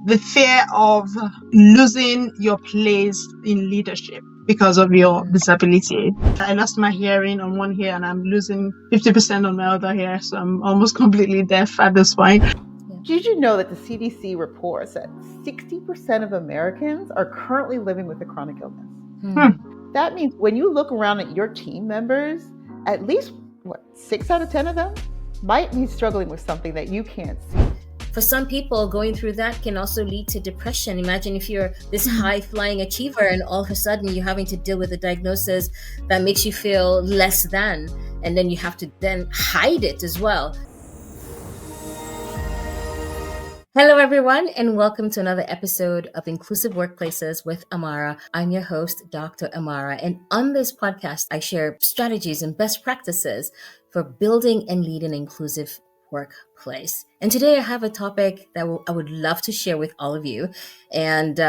the fear of losing your place in leadership because of your disability. I lost my hearing on one ear and I'm losing 50% on my other ear, so I'm almost completely deaf at this point. Did you know that the CDC reports that 60% of Americans are currently living with a chronic illness? That means when you look around at your team members, at least 6 out of 10 of them might be struggling with something that you can't see. For some people, going through that can also lead to depression. Imagine if you're this high-flying achiever and all of a sudden you're having to deal with a diagnosis that makes you feel less than, and then you have to then hide it as well. Hello, everyone, and welcome to another episode of Inclusive Workplaces with Amara. I'm your host, Dr. Amara, and on this podcast, I share strategies and best practices for building and leading an inclusive workplace. And today I have a topic that I would love to share with all of you. And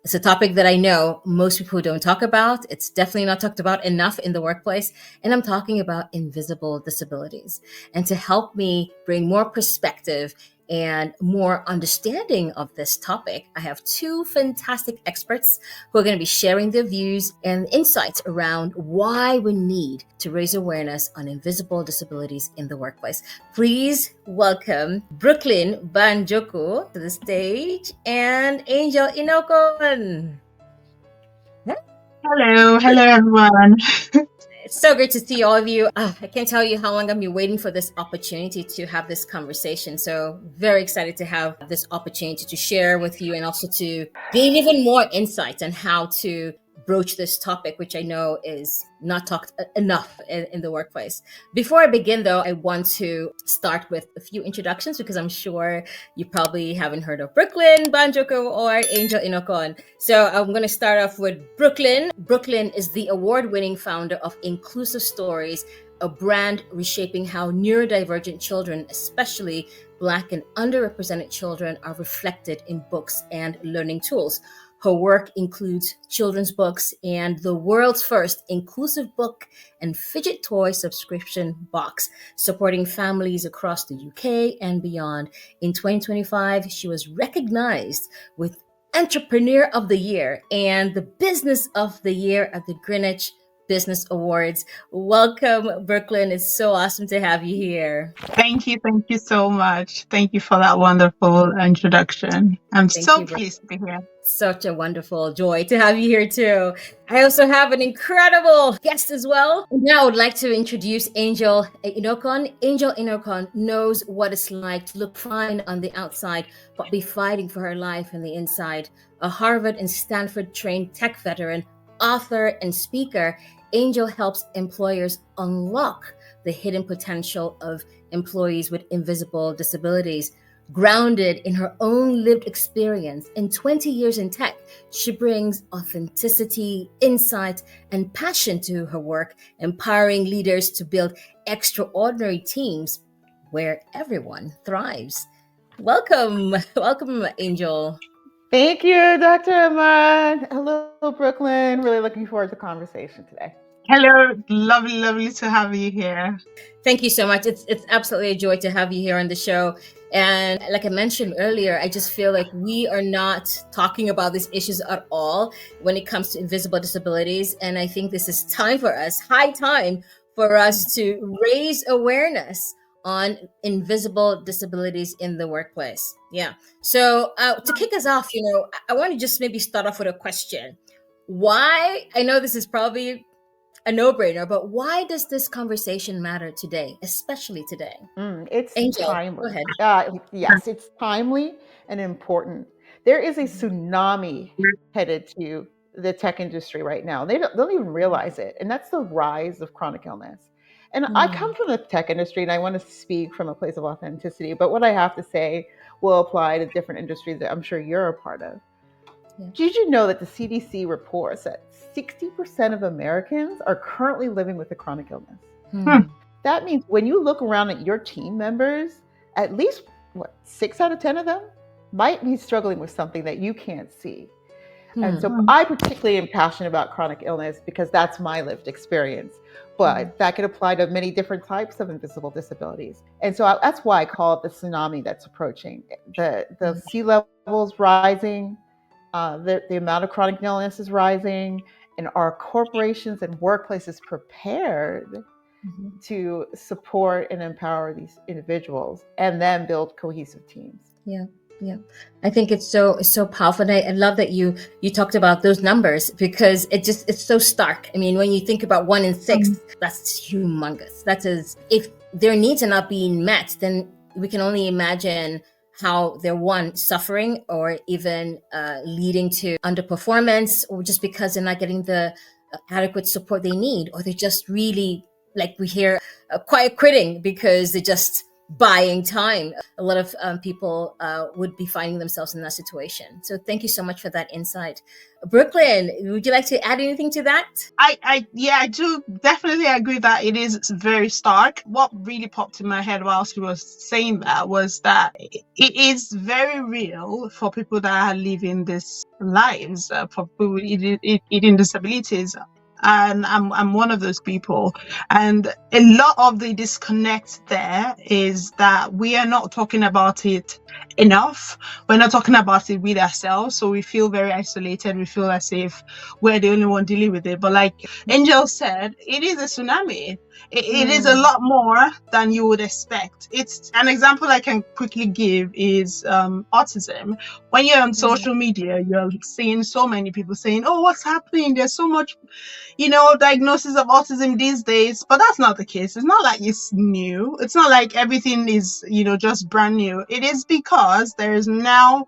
it's a topic that I know most people don't talk about. It's definitely not talked about enough in the workplace. And I'm talking about invisible disabilities. And to help me bring more perspective and more understanding of this topic, I have two fantastic experts who are going to be sharing their views and insights around why we need to raise awareness on invisible disabilities in the workplace. Please welcome Brooklyn Banjoku to the stage and Angel Inokon. Hello everyone. It's so great to see all of you. I can't tell you how long I've been waiting for this opportunity to have this conversation. So very excited to have this opportunity to share with you and also to gain even more insights on how to broach this topic, which I know is not talked enough in the workplace. Before I begin, though, I want to start with a few introductions because I'm sure you probably haven't heard of Brooklyn Banjoku or Angel Inokon. So I'm going to start off with Brooklyn. Brooklyn is the award-winning founder of Inclusive Stories, a brand reshaping how neurodivergent children, especially Black and underrepresented children, are reflected in books and learning tools. Her work includes children's books and the world's first inclusive book and fidget toy subscription box, supporting families across the UK and beyond. In 2025, she was recognized with Entrepreneur of the Year and the Business of the Year at the Greenwich Business Awards. Welcome, Brooklyn. It's so awesome to have you here. Thank you so much. Thank you for that wonderful introduction. I'm so pleased to be here. Such a wonderful joy to have you here too. I also have an incredible guest as well. Now I would like to introduce Angel Inokon. Angel Inokon knows what it's like to look fine on the outside, but be fighting for her life on the inside. A Harvard and Stanford trained tech veteran, author, and speaker, Angel helps employers unlock the hidden potential of employees with invisible disabilities. Grounded in her own lived experience and 20 years in tech, she brings authenticity, insight, and passion to her work, empowering leaders to build extraordinary teams where everyone thrives. Welcome, Angel. Thank you, Dr. Ahmad. Hello, Brooklyn. Really looking forward to the conversation today. Hello, lovely to have you here. Thank you so much. It's absolutely a joy to have you here on the show. And like I mentioned earlier, I just feel like we are not talking about these issues at all when it comes to invisible disabilities. And I think this is high time for us to raise awareness on invisible disabilities in the workplace. Yeah. So to kick us off, I want to just maybe start off with a question. Why? I know this is probably a no-brainer, but why does this conversation matter today, especially today? It's Angel, timely. go ahead. Yes, it's timely and important. There is a tsunami headed to the tech industry right now. They don't even realize it, and that's the rise of chronic illness. And I come from the tech industry, and I want to speak from a place of authenticity, but what I have to say will apply to different industries that I'm sure you're a part of. Yeah. Did you know that the CDC reports that 60% of Americans are currently living with a chronic illness? That means when you look around at your team members, at least 6 out of 10 of them might be struggling with something that you can't see. And so I particularly am passionate about chronic illness because that's my lived experience. But that could apply to many different types of invisible disabilities. And so that's why I call it the tsunami that's approaching. The sea levels rising, the amount of chronic illness is rising, and are corporations and workplaces prepared to support and empower these individuals and then build cohesive teams? Yeah, I think it's so powerful, and I love that you talked about those numbers, because it's so stark. I mean, when you think about 1 in 6, that's humongous. That is, if their needs are not being met, then we can only imagine how they're, one, suffering, or even leading to underperformance, or just because they're not getting the adequate support they need, or they're just really, like we hear, quiet quitting because they're just buying time. A lot of people would be finding themselves in that situation. So thank you so much for that insight. Brooklyn, would you like to add anything to that? I do definitely agree that it is very stark. What really popped in my head whilst you were saying that was that it is very real for people that are living these lives, for people with eating disabilities. And I'm one of those people. And a lot of the disconnect there is that we are not talking about it enough. We're not talking about it with ourselves. So we feel very isolated. We feel as if we're the only one dealing with it. But like Angel said, it is a tsunami. It is a lot more than you would expect. It's an example I can quickly give is autism. When you're on social media, you're seeing so many people saying, oh, what's happening? There's so much, diagnosis of autism these days. But that's not the case. It's not like it's new. It's not like everything is, just brand new. It is because there is now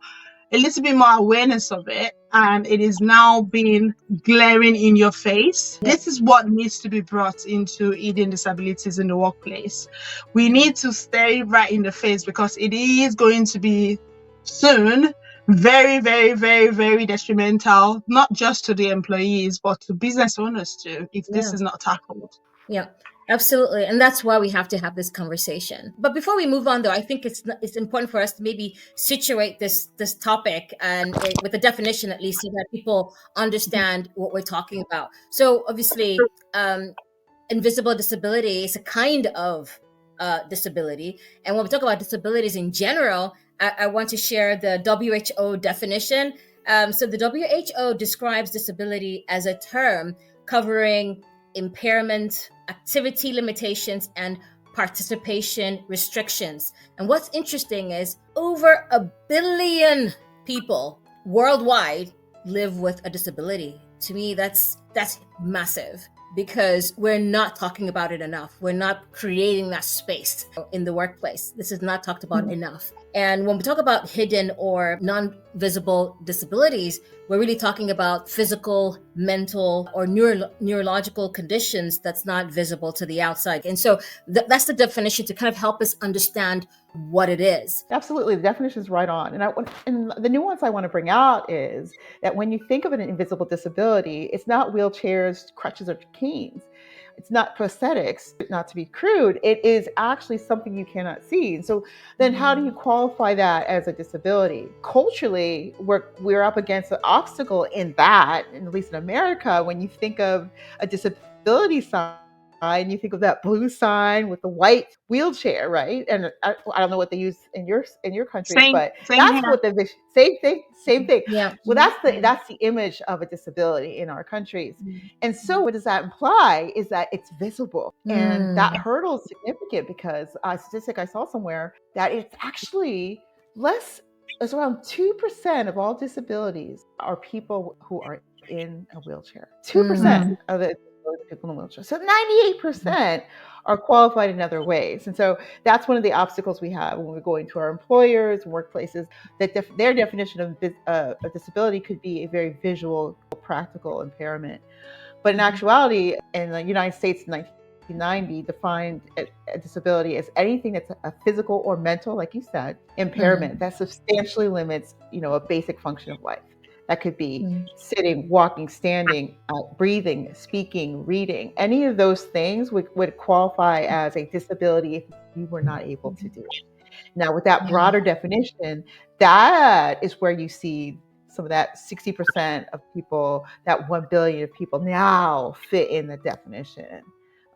a little bit more awareness of it, and it is now being glaring in your face. This is what needs to be brought into eating disabilities in the workplace. We need to stare right in the face, because it is going to be soon very, very, very, very detrimental, not just to the employees, but to business owners too, if this is not tackled. Yeah, absolutely. And that's why we have to have this conversation. But before we move on, though, I think it's important for us to maybe situate this topic, and with a definition at least, so that people understand what we're talking about. So obviously, invisible disability is a kind of disability. And when we talk about disabilities in general, I want to share the WHO definition. So the WHO describes disability as a term covering impairment, activity limitations, and participation restrictions. And what's interesting is over 1 billion people worldwide live with a disability. To me, that's massive, because we're not talking about it enough. We're not creating that space in the workplace. This is not talked about enough. And when we talk about hidden or non-visible disabilities, we're really talking about physical, mental, or neurological conditions that's not visible to the outside. And so that's the definition to kind of help us understand what it is. Absolutely. The definition is right on. And the nuance I want to bring out is that when you think of an invisible disability, it's not wheelchairs, crutches, or canes. It's not prosthetics, not to be crude. It is actually something you cannot see. And so then how do you qualify that as a disability? Culturally, we're up against an obstacle in that, and at least in America, when you think of a disability sign, you think of that blue sign with the white wheelchair, right? And I don't know what they use in your countries, but that's what the same thing. Yeah. Well, that's the image of a disability in our countries. And so what does that imply is that it's visible. And that hurdle is significant, because a statistic I saw somewhere that it's actually it's around 2% of all disabilities are people who are in a wheelchair. 2% of the people in a wheelchair. So 98% are qualified in other ways. And so that's one of the obstacles we have when we're going to our employers and workplaces, that their definition of a disability could be a very visual, practical impairment. But in actuality, in the United States in 1990, defined a disability as anything that's a physical or mental, like you said, impairment that substantially limits, a basic function of life. That could be sitting, walking, standing, breathing, speaking, reading. Any of those things would qualify as a disability if you were not able to do it. Now, with that broader definition, that is where you see some of that 60% of people, that 1 billion of people now fit in the definition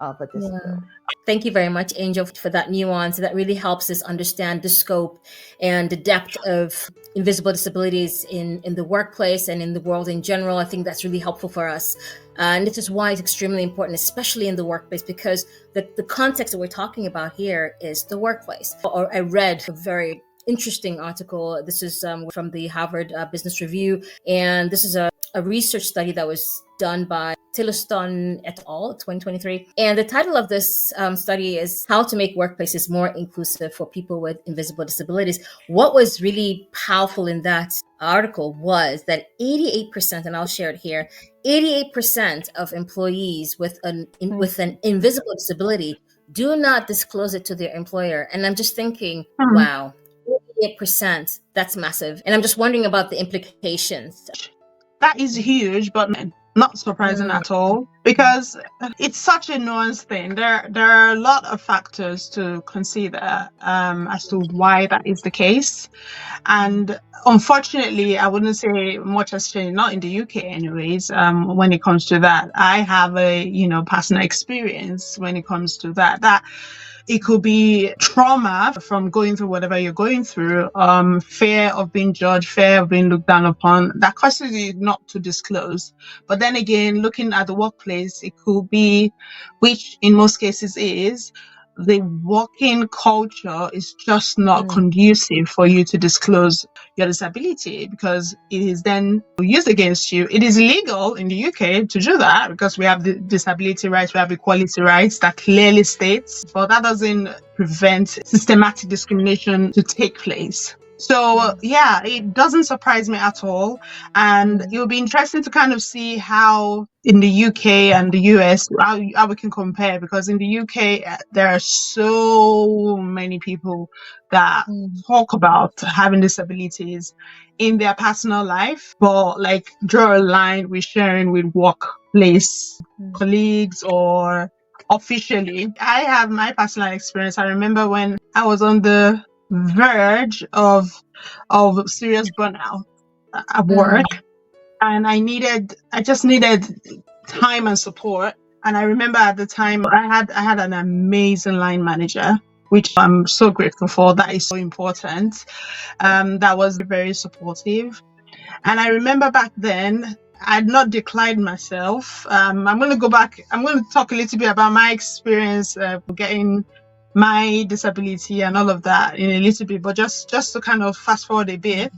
of a disability. Thank you very much, Angel, for that nuance. That really helps us understand the scope and the depth of invisible disabilities in the workplace and in the world in general. I think that's really helpful for us. And this is why it's extremely important, especially in the workplace, because the context that we're talking about here is the workplace. Or I read a very interesting article. This is from the Harvard Business Review. And this is a research study that was done by Tillerson et al. 2023. And the title of this study is How to Make Workplaces More Inclusive for People with Invisible Disabilities. What was really powerful in that article was that 88%, and I'll share it here, 88% of employees with an invisible disability do not disclose it to their employer. And I'm just thinking, wow, 88%, that's massive. And I'm just wondering about the implications. That is huge, but not surprising at all, because it's such a nuanced thing. There are a lot of factors to consider as to why that is the case. And unfortunately, I wouldn't say much has changed, not in the UK anyways, when it comes to that. I have a, personal experience when it comes to that it could be trauma from going through whatever you're going through, fear of being judged, fear of being looked down upon, that causes you not to disclose. But then again, looking at the workplace, it could be, which in most cases is, the working culture is just not conducive for you to disclose your disability, because it is then used against you. It is illegal in the UK to do that because we have the disability rights, we have equality rights that clearly states, but that doesn't prevent systematic discrimination to take place. So yeah, it doesn't surprise me at all. And it will be interesting to kind of see how in the UK and the US, how we can compare, because in the UK, there are so many people that talk about having disabilities in their personal life, but like draw a line with sharing with workplace colleagues or officially. I have my personal experience. I remember when I was on the verge of serious burnout at work, and I just needed time and support. And I remember at the time I had an amazing line manager, which I'm so grateful for. That is so important. That was very supportive. And I remember back then I had not declined myself. I'm going to go back. I'm going to talk a little bit about my experience getting my disability and all of that in a little bit, but just to kind of fast forward a bit,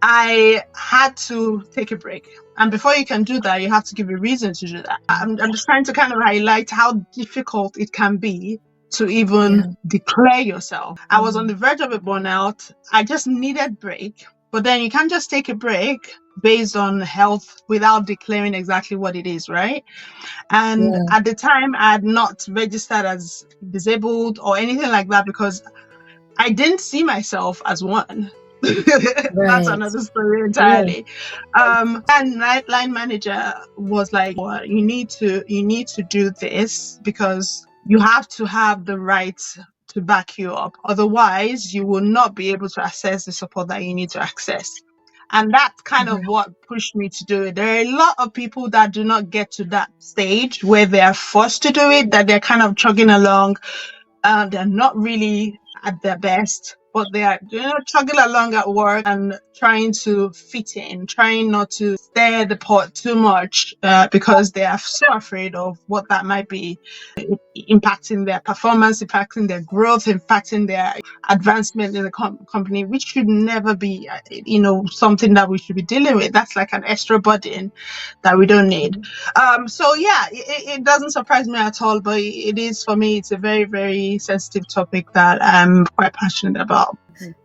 I had to take a break. And before you can do that, you have to give a reason to do that. I'm just trying to kind of highlight how difficult it can be to even declare yourself. I was on the verge of a burnout. I just needed break. But then you can't just take a break based on health without declaring exactly what it is, right? And at the time, I had not registered as disabled or anything like that because I didn't see myself as one. That's another story entirely. And my line manager was like, well, you need to do this because you have to have the right to back you up. Otherwise, you will not be able to access the support that you need to access. And that's kind of what pushed me to do it. There are a lot of people that do not get to that stage where they are forced to do it, that they're kind of chugging along. They're not really at their best, but they are, chugging along at work and trying to fit in, trying not to stir the pot too much because they are so afraid of what that might be impacting their performance, impacting their growth, impacting their advancement in the company, which should never be, something that we should be dealing with. That's like an extra burden that we don't need. So yeah, it doesn't surprise me at all, but it is, for me, it's a very, very sensitive topic that I'm quite passionate about.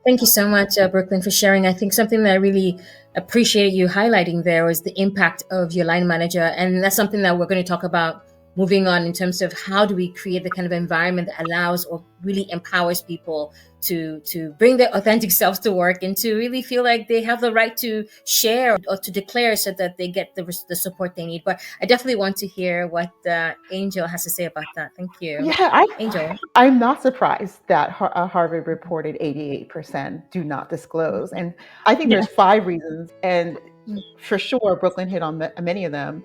Thank you so much, Brooklyn, for sharing. I think something that I really appreciated you highlighting there was the impact of your line manager. And that's something that we're going to talk about moving on in terms of how do we create the kind of environment that allows or really empowers people to bring their authentic selves to work and to really feel like they have the right to share or to declare so that they get the support they need. But I definitely want to hear what Angel has to say about that. Thank you. Yeah, Angel. I'm not surprised that Harvard reported 88% do not disclose. And I think there's 5 reasons. And for sure, Brooklyn hit on many of them.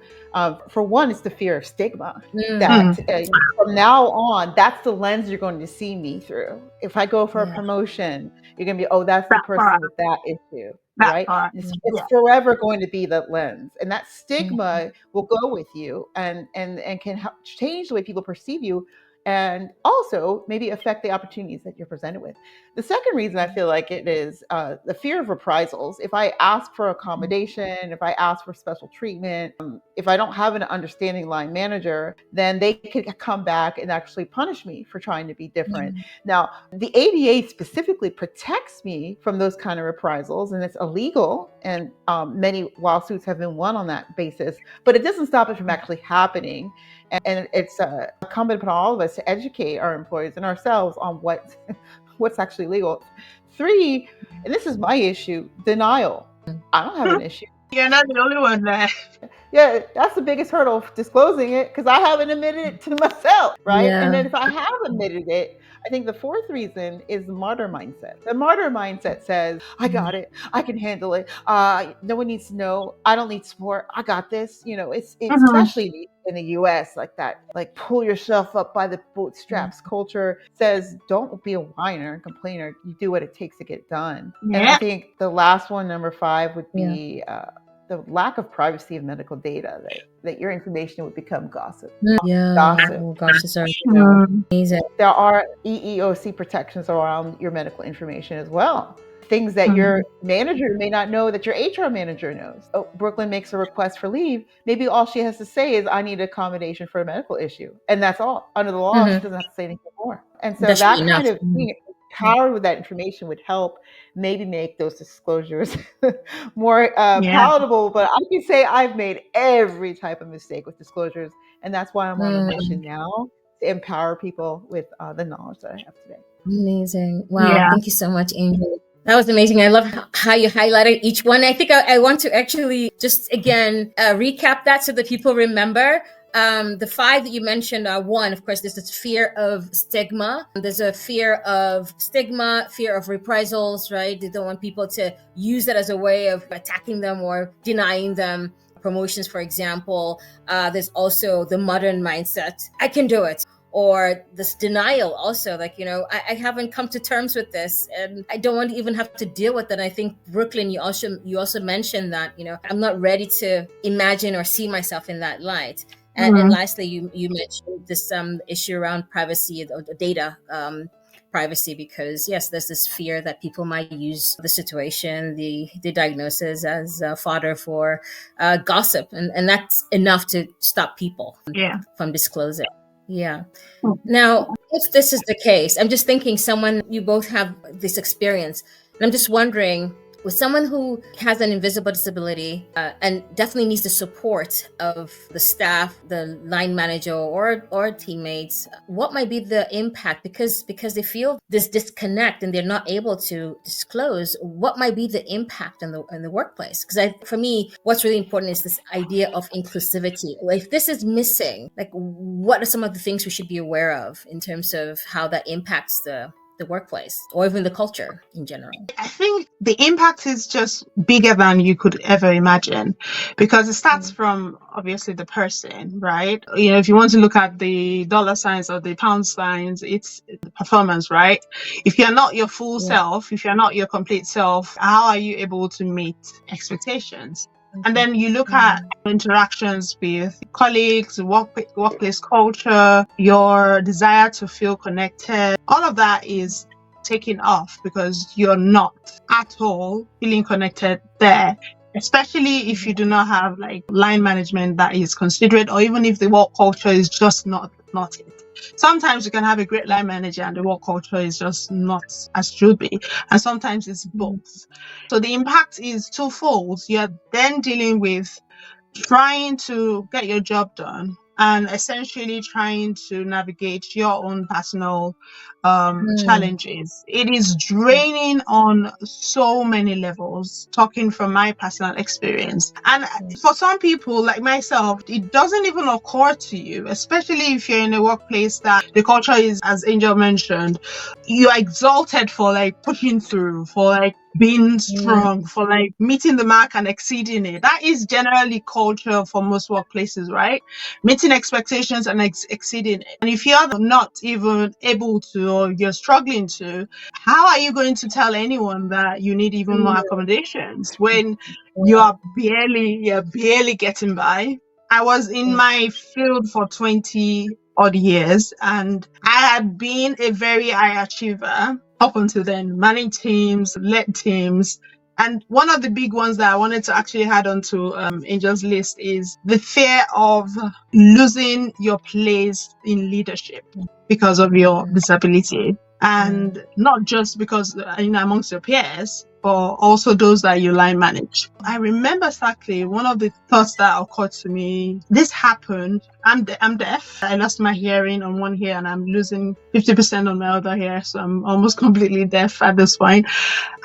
For one, it's the fear of stigma. Mm. That from now on, that's the lens you're going to see me through. If I go for a Yeah. promotion, you're going to be, oh, that's the That person part. with that issue, That right? part. It's Yeah. forever going to be that lens, and that stigma will go with you, and can help change the way people perceive you, and also maybe affect the opportunities that you're presented with. The second reason I feel like it is the fear of reprisals. If I ask for accommodation, if I ask for special treatment, if I don't have an understanding line manager, then they could come back and actually punish me for trying to be different. Now, the ADA specifically protects me from those kind of reprisals, and it's illegal. And many lawsuits have been won on that basis, but it doesn't stop it from actually happening. And it's incumbent upon all of us to educate our employees and ourselves on what's actually legal. 3, and this is my issue, denial. I don't have an issue. You're not the only one there. Yeah, that's the biggest hurdle, disclosing it, because I haven't admitted it to myself, right? Yeah. And then if I have admitted it, I think the fourth reason is the martyr mindset. The martyr mindset says, I got it. I can handle it. No one needs to know. I don't need support. I got this. It's especially in the US, like that, like pull yourself up by the bootstraps culture says, don't be a whiner and complainer. You do what it takes to get done. Yeah. And I think the last one, number 5, would be the lack of privacy of medical data, that your information would become gossip. Yeah. Gossip. Oh gosh, sorry. Amazing. There are EEOC protections around your medical information as well. Things that your manager may not know that your HR manager knows. Oh, Brooklyn makes a request for leave. Maybe all she has to say is, I need accommodation for a medical issue. And that's all. Under the law, she doesn't have to say anything more. And so that kind of being empowered with that information would help maybe make those disclosures more palatable. But I can say I've made every type of mistake with disclosures. And that's why I'm on a mission now, to empower people with the knowledge that I have today. Amazing. Wow. Thank you so much, Angel. That was amazing. I love how you highlighted each one. I think I want to actually just again recap that so that people remember. The 5 that you mentioned are, 1, of course, there's this fear of stigma. There's a fear of stigma, fear of reprisals, right? They don't want people to use that as a way of attacking them or denying them promotions, for example. There's also the modern mindset. I can do it. Or this denial also, like, I haven't come to terms with this and I don't want to even have to deal with it. I think, Brooklyn, you also mentioned that, I'm not ready to imagine or see myself in that light. And lastly, you mentioned this issue around privacy or data privacy, because yes, there's this fear that people might use the situation, the diagnosis, as fodder for gossip, and that's enough to stop people from disclosing. Yeah. Now, if this is the case, I'm just thinking, you both have this experience, and I'm just wondering, with someone who has an invisible disability and definitely needs the support of the staff, the line manager or teammates, what might be the impact? Because they feel this disconnect and they're not able to disclose, what might be the impact in the workplace? Because for me, what's really important is this idea of inclusivity. If this is missing, like, what are some of the things we should be aware of in terms of how that impacts the workplace or even the culture in general? I think the impact is just bigger than you could ever imagine, because it starts from obviously the person, right? If you want to look at the dollar signs or the pound signs, it's the performance, right? If you're not your full self, if you're not your complete self, how are you able to meet expectations? And then you look at interactions with colleagues, workplace culture, your desire to feel connected. All of that is taken off because you're not at all feeling connected there, especially if you do not have like line management that is considerate, or even if the work culture is just not it. Sometimes you can have a great line manager and the work culture is just not as should be. And sometimes it's both. So the impact is twofold. You're then dealing with trying to get your job done and essentially trying to navigate your own personal challenges. It is draining on so many levels, talking from my personal experience. And for some people like myself, it doesn't even occur to you, especially if you're in a workplace that the culture is, as Angel mentioned, you're exalted for like pushing through, for like being Mm, strong, for like meeting the mark and exceeding it. That is generally culture for most workplaces, right? Meeting expectations and exceeding it. And if you're not even able to, or you're struggling to, how are you going to tell anyone that you need even more accommodations when you're barely getting by? I was in mm, my field for 20 odd years, and I had been a very high achiever up until then, managed teams, led teams. And one of the big ones that I wanted to actually add onto Angel's list is the fear of losing your place in leadership because of your disability. mm, And not just because, amongst your peers, but also those that you line manage. I remember exactly one of the thoughts that occurred to me. This happened. I'm deaf. I lost my hearing on one ear and I'm losing 50% on my other ear. So I'm almost completely deaf at this point.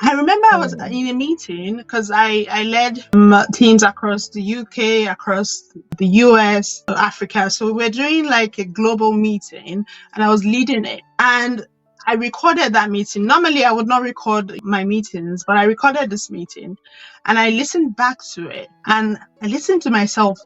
I remember I was mm, in a meeting because I led teams across the UK, across the US, Africa. So we're doing like a global meeting and I was leading it. And I recorded that meeting. Normally, I would not record my meetings, but I recorded this meeting and I listened back to it and I listened to myself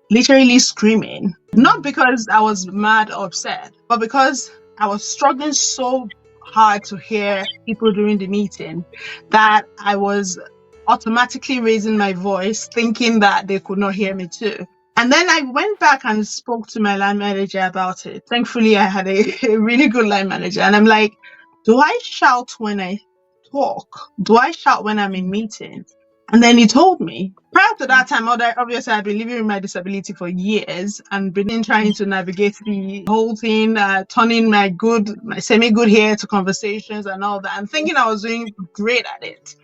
literally screaming, not because I was mad or upset, but because I was struggling so hard to hear people during the meeting that I was automatically raising my voice, thinking that they could not hear me too. And then I went back and spoke to my line manager about it. Thankfully, I had a really good line manager. And I'm like, do I shout when I talk? Do I shout when I'm in meetings? And then he told me. Prior to that time, obviously, I've been living with my disability for years and been trying to navigate the whole thing, turning my semi-good hair to conversations and all that, and thinking I was doing great at it.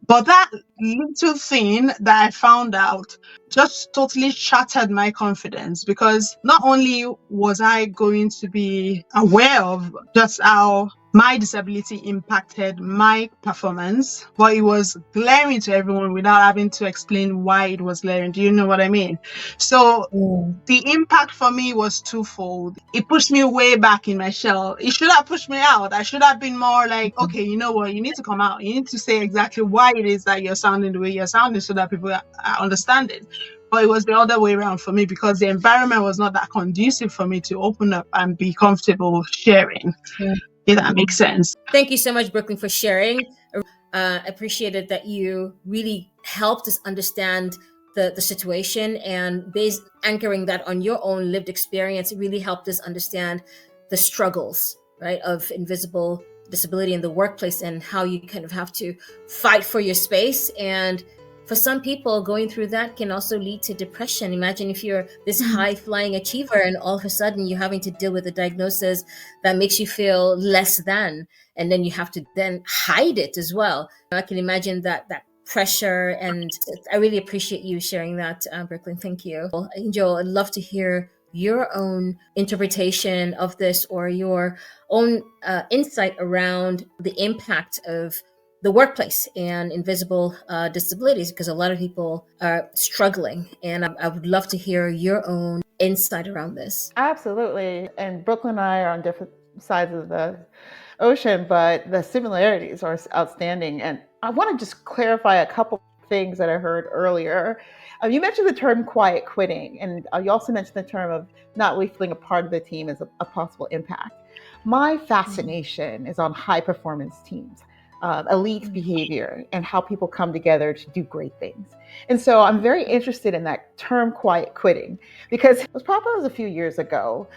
But that little thing that I found out just totally shattered my confidence because not only was I going to be aware of just how my disability impacted my performance, but it was glaring to everyone without having to explain why it was glaring. Do you know what I mean? So mm, the impact for me was twofold. It pushed me way back in my shell. It should have pushed me out. I should have been more like, okay, you know what? You need to come out. You need to say exactly why it is that you're sounding the way you're sounding so that people understand it. But it was the other way around for me because the environment was not that conducive for me to open up and be comfortable sharing. mm. If that makes sense. Thank you so much, Brooklyn, for sharing. Appreciated that you really helped us understand the situation, and based anchoring that on your own lived experience, it really helped us understand the struggles, right, of invisible disability in the workplace and how you kind of have to fight for your space. And for some people, going through that can also lead to depression. Imagine if you're this high flying achiever and all of a sudden you're having to deal with a diagnosis that makes you feel less than, and then you have to then hide it as well. I can imagine that pressure, and I really appreciate you sharing that, Brooklyn. Thank you. Angel, I'd love to hear your own interpretation of this or your own insight around the impact of the workplace and invisible disabilities, because a lot of people are struggling, and I would love to hear your own insight around this. Absolutely. And Brooklyn and I are on different sides of the ocean, but the similarities are outstanding. And I want to just clarify a couple things that I heard earlier. You mentioned the term quiet quitting, and you also mentioned the term of not really feeling a part of the team as a possible impact. My fascination is on high performance teams, elite behavior, and how people come together to do great things. And so I'm very interested in that term quiet quitting because it was probably a few years ago.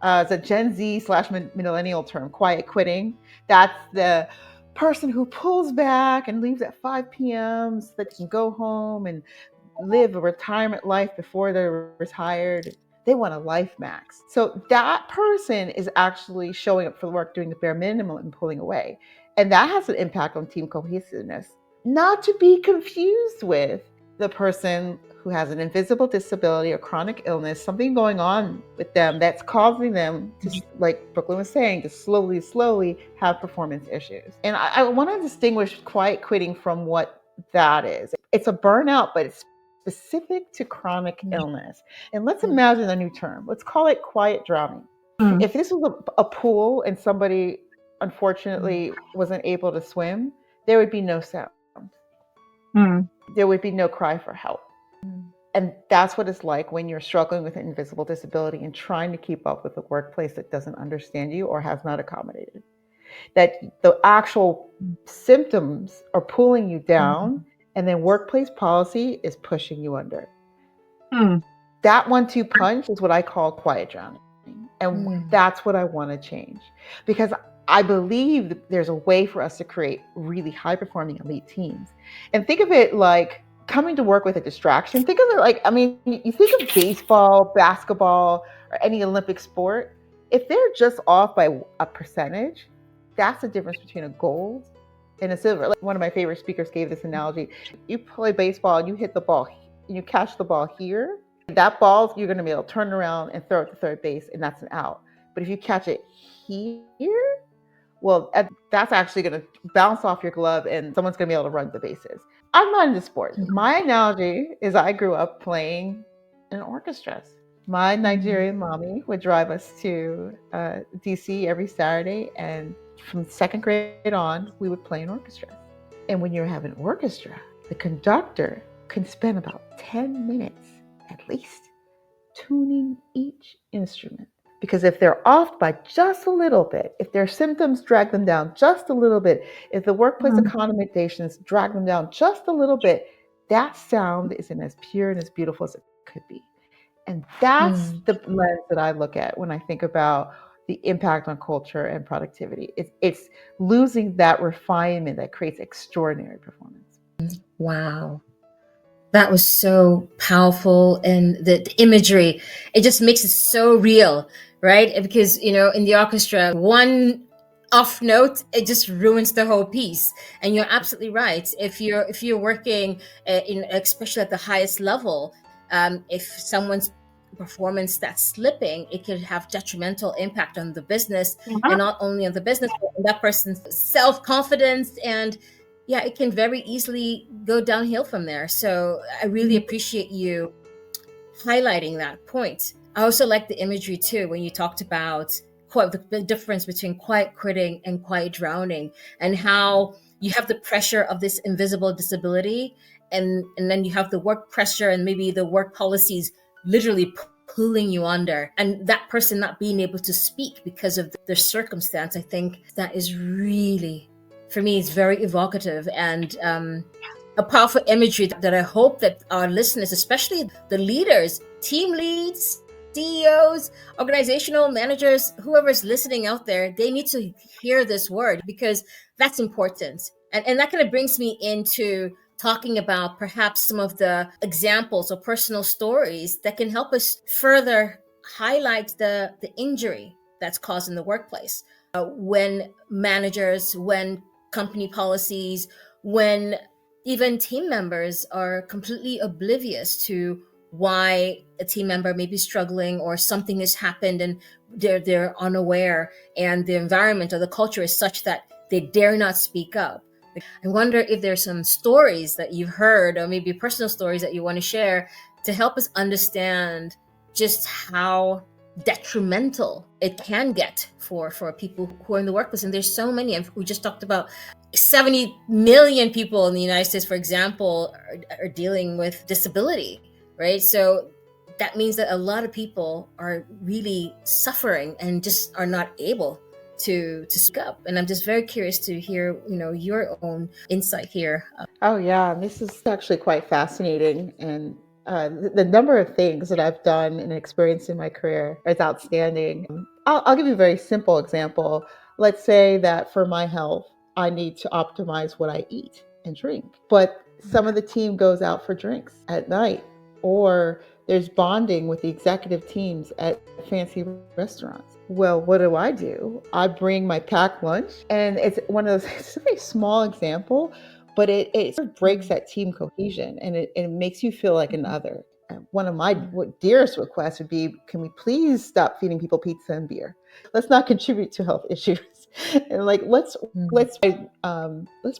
It's a Gen Z / millennial term, quiet quitting. That's the person who pulls back and leaves at 5 p.m. so that they can go home and live a retirement life before they're retired. They want a life max. So that person is actually showing up for work, doing the bare minimum and pulling away. And that has an impact on team cohesiveness. Not to be confused with the person who has an invisible disability or chronic illness, something going on with them that's causing them to, like Brooklyn was saying, to slowly have performance issues. And I want to distinguish quiet quitting from what that is. It's a burnout, but it's specific to chronic illness. And let's imagine a new term. Let's call it quiet drowning. Mm. If this was a pool and somebody unfortunately wasn't able to swim, there would be no sound. Mm. There would be no cry for help. And that's what it's like when you're struggling with an invisible disability and trying to keep up with a workplace that doesn't understand you or has not accommodated. That the actual symptoms are pulling you down, and then workplace policy is pushing you under. Mm. That 1-2 punch is what I call quiet drowning. And Mm. that's what I want to change, because I believe that there's a way for us to create really high performing elite teams. And think of it like coming to work with a distraction. Think of it like, I mean, you think of baseball, basketball, or any Olympic sport. If they're just off by a percentage, that's the difference between a gold and a silver. Like one of my favorite speakers gave this analogy. You play baseball and you hit the ball, and you catch the ball here. That ball, you're going to be able to turn around and throw it to third base, and that's an out. But if you catch it here, well, that's actually going to bounce off your glove, and someone's going to be able to run the bases. I'm not into sports. My analogy is I grew up playing in orchestras. My Nigerian mommy would drive us to DC every Saturday, and from second grade on, we would play in orchestras. And when you have an orchestra, the conductor can spend about 10 minutes at least tuning each instrument. Because if they're off by just a little bit, if their symptoms drag them down just a little bit, if the workplace accommodations drag them down just a little bit, that sound isn't as pure and as beautiful as it could be. And that's the lens that I look at when I think about the impact on culture and productivity. It's losing that refinement that creates extraordinary performance. Wow. That was so powerful. And the imagery, it just makes it so real, right? Because, in the orchestra, one off note, it just ruins the whole piece. And you're absolutely right. If you're working especially at the highest level, if someone's performance that's slipping, it could have detrimental impact on the business, and not only on the business, but on that person's self-confidence. And yeah, it can very easily go downhill from there. So I really appreciate you highlighting that point. I also like the imagery too, when you talked about the difference between quiet quitting and quiet drowning, and how you have the pressure of this invisible disability, and then you have the work pressure and maybe the work policies literally pulling you under, and that person not being able to speak because of their circumstance. I think that is really, for me, it's very evocative and a powerful imagery that I hope that our listeners, especially the leaders, team leads, CEOs, organizational managers, whoever's listening out there, they need to hear this word, because that's important. And that kind of brings me into talking about perhaps some of the examples or personal stories that can help us further highlight the injury that's caused in the workplace. When managers, when company policies, when even team members are completely oblivious to why a team member may be struggling, or something has happened and they're unaware, and the environment or the culture is such that they dare not speak up. I wonder if there's some stories that you've heard, or maybe personal stories that you want to share, to help us understand just how detrimental it can get for people who are in the workplace. And there's so many. We just talked about 70 million people in the United States, for example, are dealing with disability, right? So that means that a lot of people are really suffering and just are not able to speak up. And I'm just very curious to hear, your own insight here. Oh yeah, this is actually quite fascinating, and the number of things that I've done and experienced in my career is outstanding. I'll give you a very simple example. Let's say that for my health, I need to optimize what I eat and drink, but some of the team goes out for drinks at night, or there's bonding with the executive teams at fancy restaurants. Well, what do? I bring my packed lunch, and it's one of those, it's a very small example, but it sort of breaks that team cohesion, and it makes you feel like another. One of my dearest requests would be, can we please stop feeding people pizza and beer? Let's not contribute to health issues. And let's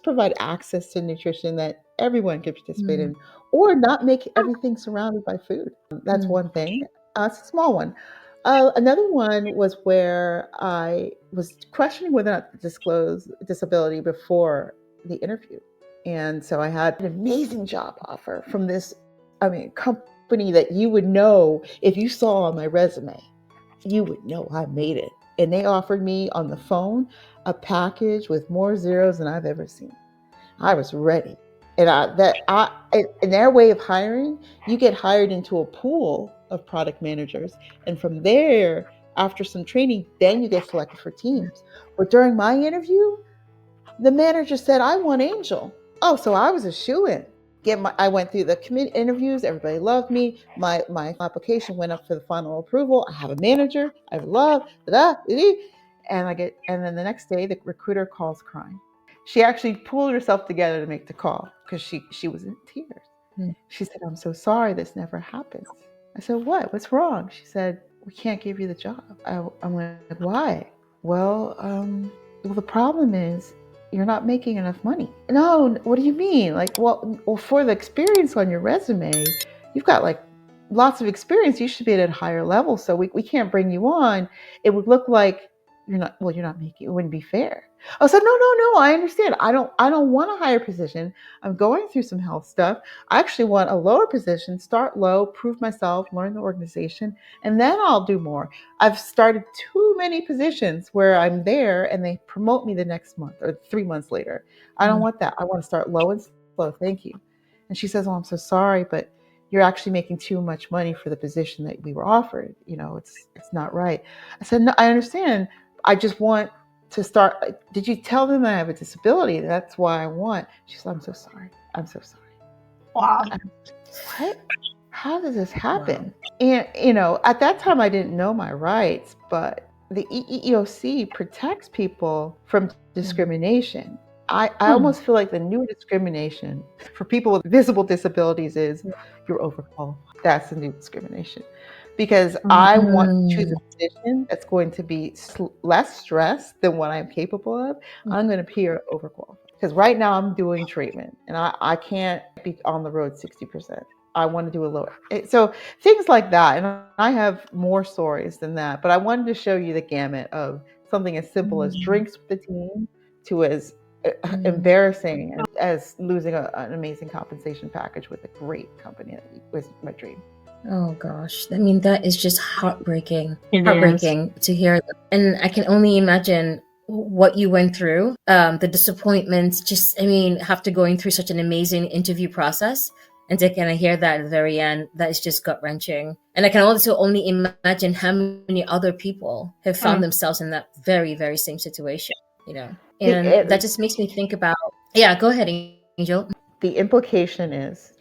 provide access to nutrition that everyone can participate in, or not make everything surrounded by food. That's one thing. It's a small one. Another one was where I was questioning whether or not to disclose disability before the interview. And so I had an amazing job offer from this, company that you would know if you saw on my resume, you would know I made it. And they offered me on the phone a package with more zeros than I've ever seen. I was ready. And in their way of hiring, you get hired into a pool of product managers. And from there, after some training, then you get selected for teams. But during my interview, the manager said, I want Angel. Oh, so I was a shoo-in. I went through the committee interviews. Everybody loved me. My application went up for the final approval. I have a manager. I love, and then the next day, the recruiter calls crying. She actually pulled herself together to make the call because she was in tears. She said, I'm so sorry. This never happens. I said, what? What's wrong? She said, we can't give you the job. I'm like, why? Well, the problem is you're not making enough money. No, what do you mean? Like, well, for the experience on your resume, you've got like lots of experience. You should be at a higher level. So we can't bring you on. It would look like you're not making, it wouldn't be fair. I said, no, I understand. I don't want a higher position. I'm going through some health stuff. I actually want a lower position, start low, prove myself, learn the organization, and then I'll do more. I've started too many positions where I'm there and they promote me the next month or 3 months later. I don't want that. I want to start low and slow. Thank you. And she says, oh, I'm so sorry, but you're actually making too much money for the position that we were offered. It's not right. I said, no, I understand. I just want to start. Did you tell them that I have a disability? That's why I want. She said, I'm so sorry. Wow. What? How does this happen? Wow. And, at that time I didn't know my rights, but the EEOC protects people from discrimination. I almost feel like the new discrimination for people with visible disabilities is you're overqualified. That's the new discrimination. Because I want to choose a position that's going to be less stress than what I'm capable of. I'm going to appear overqualified. Because right now I'm doing treatment and I can't be on the road 60%. I want to do a lower. So things like that. And I have more stories than that. But I wanted to show you the gamut of something as simple as drinks with the team to as embarrassing as losing an amazing compensation package with a great company that was my dream. Oh gosh, I mean, that is just heartbreaking. Heartbreaking to hear. And I can only imagine what you went through, the disappointments, after going through such an amazing interview process. And to kind of hear that at the very end, that is just gut-wrenching. And I can also only imagine how many other people have found themselves in that very, very same situation, And that just makes me think about, go ahead, Angel. The implication is,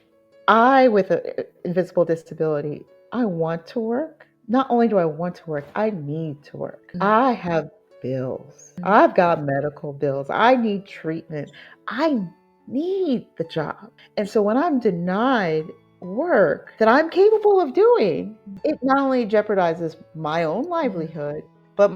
I, with an invisible disability, I want to work. Not only do I want to work, I need to work. I have bills. I've got medical bills. I need treatment. I need the job. And so when I'm denied work that I'm capable of doing, it not only jeopardizes my own livelihood, but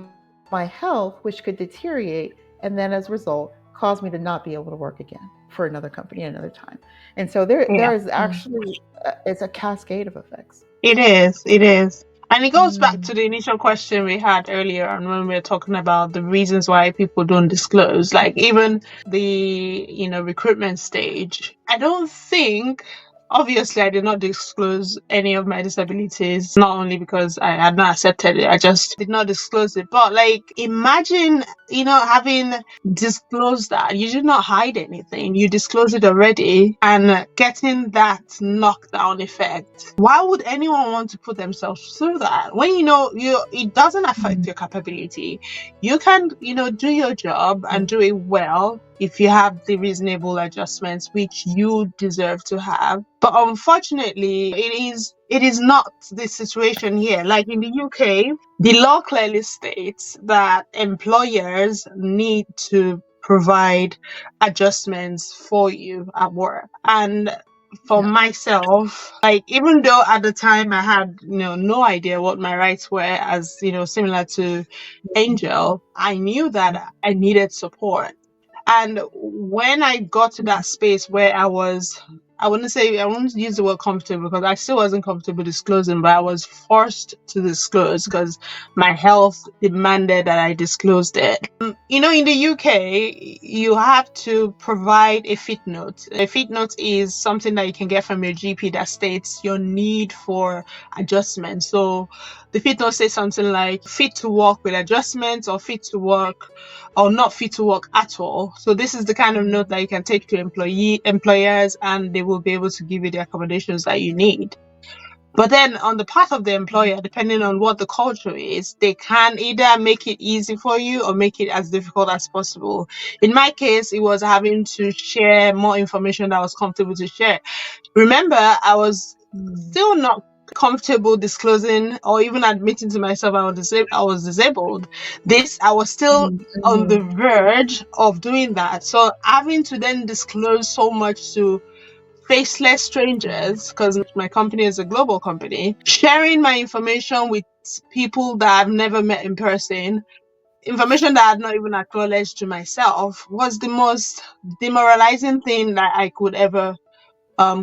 my health, which could deteriorate, and then as a result, cause me to not be able to work again for another company another time. And so there is actually it's a cascade of effects. It is. And it goes back to the initial question we had earlier on when we were talking about the reasons why people don't disclose, like even the, recruitment stage. I don't think, obviously, I did not disclose any of my disabilities, not only because I had not accepted it, I just did not disclose it. But imagine, having disclosed that. You did not hide anything. You disclosed it already and getting that knockdown effect. Why would anyone want to put themselves through that? When it doesn't affect your capability. You can, do your job and do it well if you have the reasonable adjustments which you deserve to have. But unfortunately, it is not the situation here. Like in the UK, the law clearly states that employers need to provide adjustments for you at work. And for myself, even though at the time I had no idea what my rights were, as similar to Angel, I knew that I needed support. And when I got to that space where I was I wouldn't use the word comfortable because I still wasn't comfortable disclosing, but I was forced to disclose because my health demanded that I disclosed it. In the UK, you have to provide a fit note. A fit note is something that you can get from your GP that states your need for adjustment. So the fit note says something like fit to work with adjustments or fit to work or not fit to work at all. So this is the kind of note that you can take to employers, and they will be able to give you the accommodations that you need. But then on the part of the employer, depending on what the culture is, they can either make it easy for you or make it as difficult as possible. In my case, it was having to share more information that I was comfortable to share. Remember, I was still not comfortable disclosing or even admitting to myself I was disabled. I was still on the verge of doing that. So having to then disclose so much to faceless strangers, because my company is a global company, sharing my information with people that I've never met in person, information that I'd not even acknowledged to myself, was the most demoralizing thing that I could ever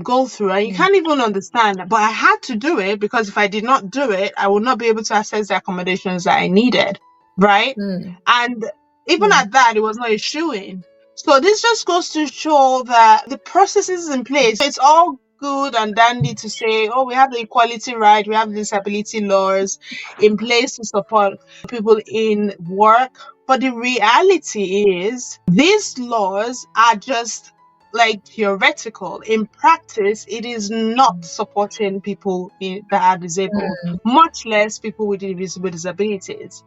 go through. And you can't even understand that. But I had to do it because if I did not do it, I would not be able to access the accommodations that I needed. Right? And even at that, it was not a shoo-in. So this just goes to show that the process is in place. It's all good and dandy to say, oh, we have the equality right, we have disability laws in place to support people in work. But the reality is these laws are just like theoretical. In practice, it is not supporting people that are disabled, much less people with invisible disabilities.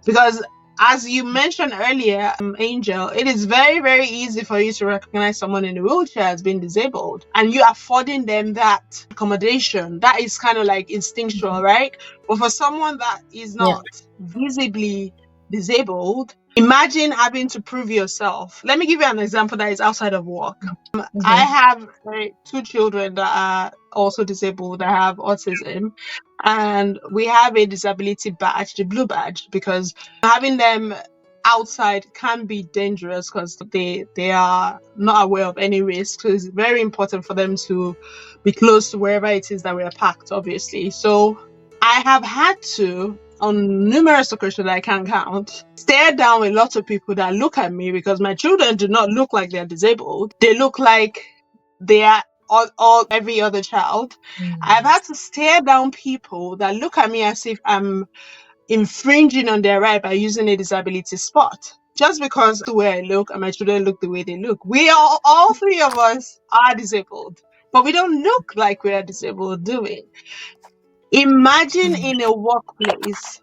Because as you mentioned earlier, Angel, it is very, very easy for you to recognize someone in a wheelchair as being disabled, and you affording them that accommodation. That is kind of like instinctual, right? But for someone that is not visibly disabled, imagine having to prove yourself. Let me give you an example that is outside of work. I have two children that are also disabled, that have autism, and we have a disability badge, the blue badge, because having them outside can be dangerous because they are not aware of any risk. So it's very important for them to be close to wherever it is that we are parked, obviously. So I have had to, on numerous occasions I can't count, stare down a lot of people that look at me because my children do not look like they're disabled. They look like they are all every other child. I've had to stare down people that look at me as if I'm infringing on their right by using a disability spot. Just because the way I look and my children look the way they look. We are, all three of us are disabled, but we don't look like we are disabled, do we? Imagine in a workplace,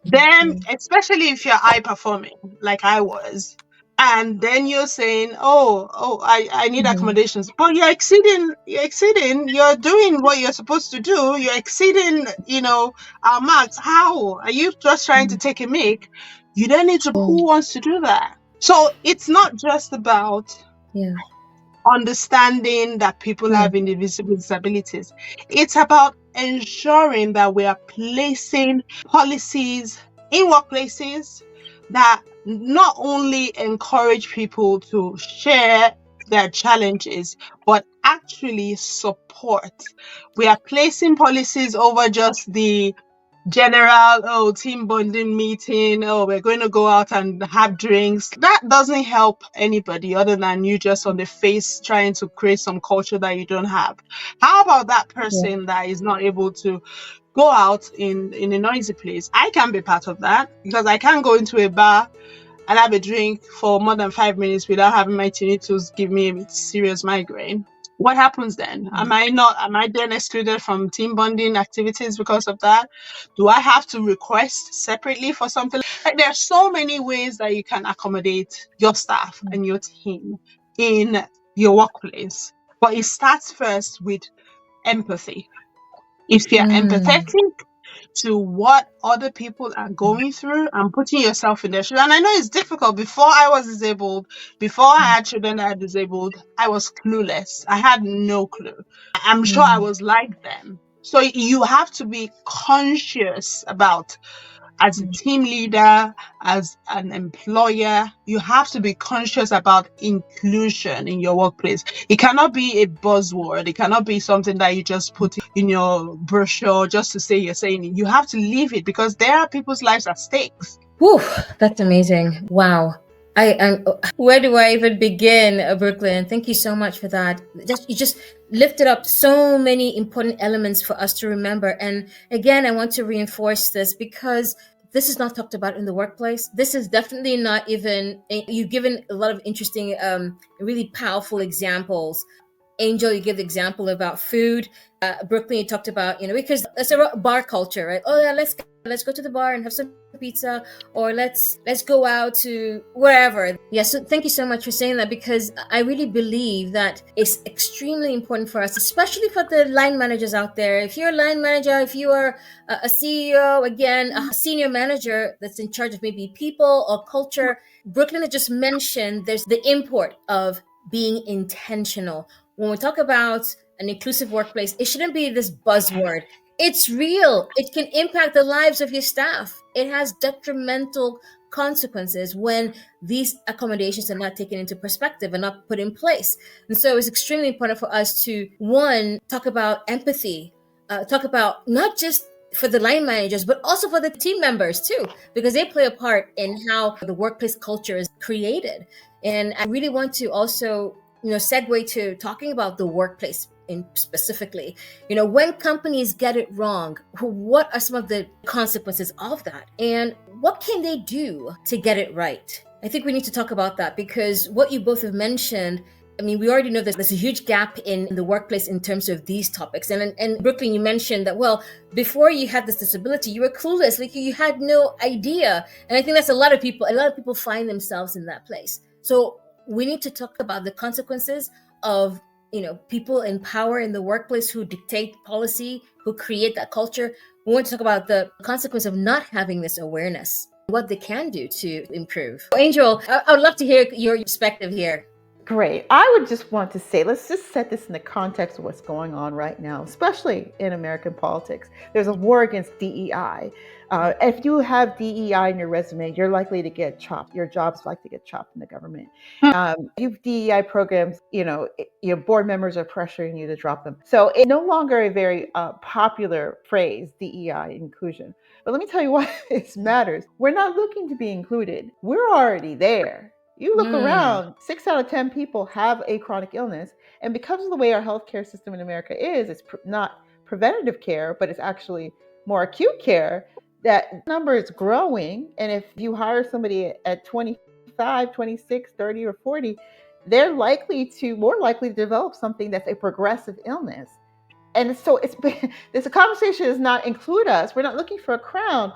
then, especially if you're high performing, like I was, and then you're saying, I need accommodations, but you're exceeding, you're doing what you're supposed to do, you're exceeding, our marks. How? Are you just trying to take a mic? You don't need to, who wants to do that? So it's not just about understanding that people have invisible disabilities. It's about ensuring that we are placing policies in workplaces that not only encourage people to share their challenges, but actually support. We are placing policies over just the general, team bonding meeting, we're going to go out and have drinks. That doesn't help anybody other than you just on the face trying to create some culture that you don't have. How about that person that is not able to go out in a noisy place? I can be part of that because I can't go into a bar and have a drink for more than 5 minutes without having my tinnitus give me a serious migraine. What happens then? Am I then excluded from team bonding activities because of that? Do I have to request separately for something? Like, there are so many ways that you can accommodate your staff and your team in your workplace. But it starts first with empathy. If you're empathetic to what other people are going through and putting yourself in their shoes. And I know it's difficult. Before I was disabled, before I had children that are disabled, I was clueless. I had no clue. I'm sure I was like them. So you have to be conscious about as a team leader, as an employer, you have to be conscious about inclusion in your workplace. It cannot be a buzzword. It cannot be something that you just put in your brochure just to say you're saying it. You have to live it because there are people's lives at stakes. Whew, that's amazing. Wow. Where do I even begin, Brooklyn? Thank you so much for that. You just lifted up so many important elements for us to remember. And again, I want to reinforce this because this is not talked about in the workplace. This is definitely not even, you've given a lot of interesting, really powerful examples. Angel, you give the example about food. Brooklyn, you talked about, because it's a bar culture, right? Oh yeah, let's go to the bar and have some pizza, or let's go out to wherever. Yeah, so thank you so much for saying that, because I really believe that it's extremely important for us, especially for the line managers out there. If you're a line manager, if you are a CEO, again, a senior manager that's in charge of maybe people or culture, Brooklyn had just mentioned there's the import of being intentional. When we talk about an inclusive workplace, it shouldn't be this buzzword. It's real. It can impact the lives of your staff. It has detrimental consequences when these accommodations are not taken into perspective and not put in place. And so it's extremely important for us to, one, talk about empathy, talk about not just for the line managers, but also for the team members too, because they play a part in how the workplace culture is created. And I really want to also segue to talking about the workplace in specifically. When companies get it wrong, what are some of the consequences of that? And what can they do to get it right? I think we need to talk about that, because what you both have mentioned, we already know there's a huge gap in the workplace in terms of these topics. And Brooklyn, you mentioned that, well, before you had this disability, you were clueless, like you had no idea. And I think that's a lot of people find themselves in that place. So we need to talk about the consequences of people in power in the workplace who dictate policy, who create that culture. We want to talk about the consequence of not having this awareness, what they can do to improve. Angel, I would love to hear your perspective here. Great. I would just want to say, let's just set this in the context of what's going on right now, especially in American politics. There's a war against DEI. If you have DEI in your resume, you're likely to get chopped. Your job's likely to get chopped in the government. You have DEI programs, your board members are pressuring you to drop them. So it's no longer a very popular phrase, DEI inclusion. But let me tell you why this matters. We're not looking to be included. We're already there. You look around, 6 out of 10 people have a chronic illness. And because of the way our healthcare system in America is, it's not preventative care, but it's actually more acute care. That number is growing. And if you hire somebody at 25, 26, 30, or 40, they're more likely to develop something that's a progressive illness. And so this conversation does not include us. We're not looking for a crown.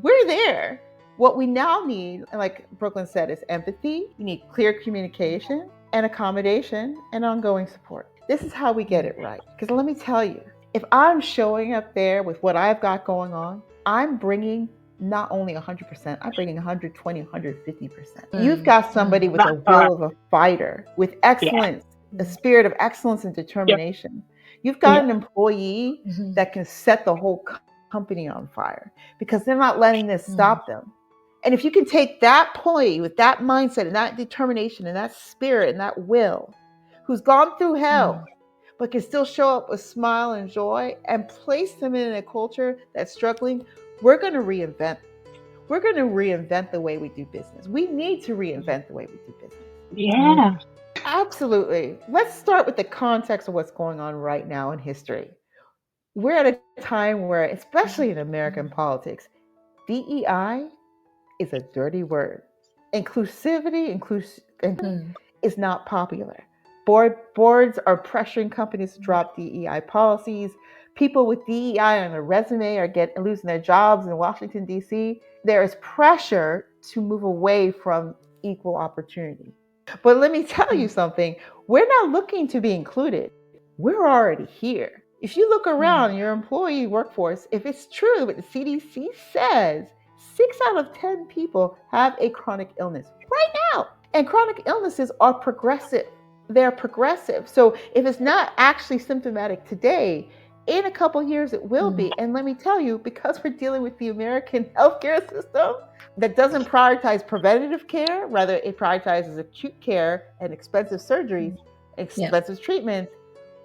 We're there. What we now need, like Brooklyn said, is empathy. We need clear communication and accommodation and ongoing support. This is how we get it right. Because let me tell you, if I'm showing up there with what I've got going on, I'm bringing not only 100%, I'm bringing 120, 150%. You've got somebody with a will of a fighter, with excellence, a spirit of excellence and determination. You've got an employee that can set the whole company on fire because they're not letting this stop them. And if you can take that employee with that mindset and that determination and that spirit and that will, who's gone through hell, but can still show up with smile and joy, and place them in a culture that's struggling, we're going to reinvent. We're going to reinvent the way we do business. We need to reinvent the way we do business. Yeah. Absolutely. Let's start with the context of what's going on right now in history. We're at a time where, especially in American politics, DEI is a dirty word. Inclusivity is not popular. Boards are pressuring companies to drop DEI policies. People with DEI on their resume are losing their jobs in Washington, D.C. There is pressure to move away from equal opportunity. But let me tell you something. We're not looking to be included. We're already here. If you look around your employee workforce, if it's true what the CDC says, 6 out of 10 people have a chronic illness right now. And chronic illnesses are progressive. They're progressive. So if it's not actually symptomatic today, In a couple years, it will Mm. be. And let me tell you, because we're dealing with the American healthcare system that doesn't prioritize preventative care, rather, it prioritizes acute care and expensive surgeries, Yeah. expensive treatments,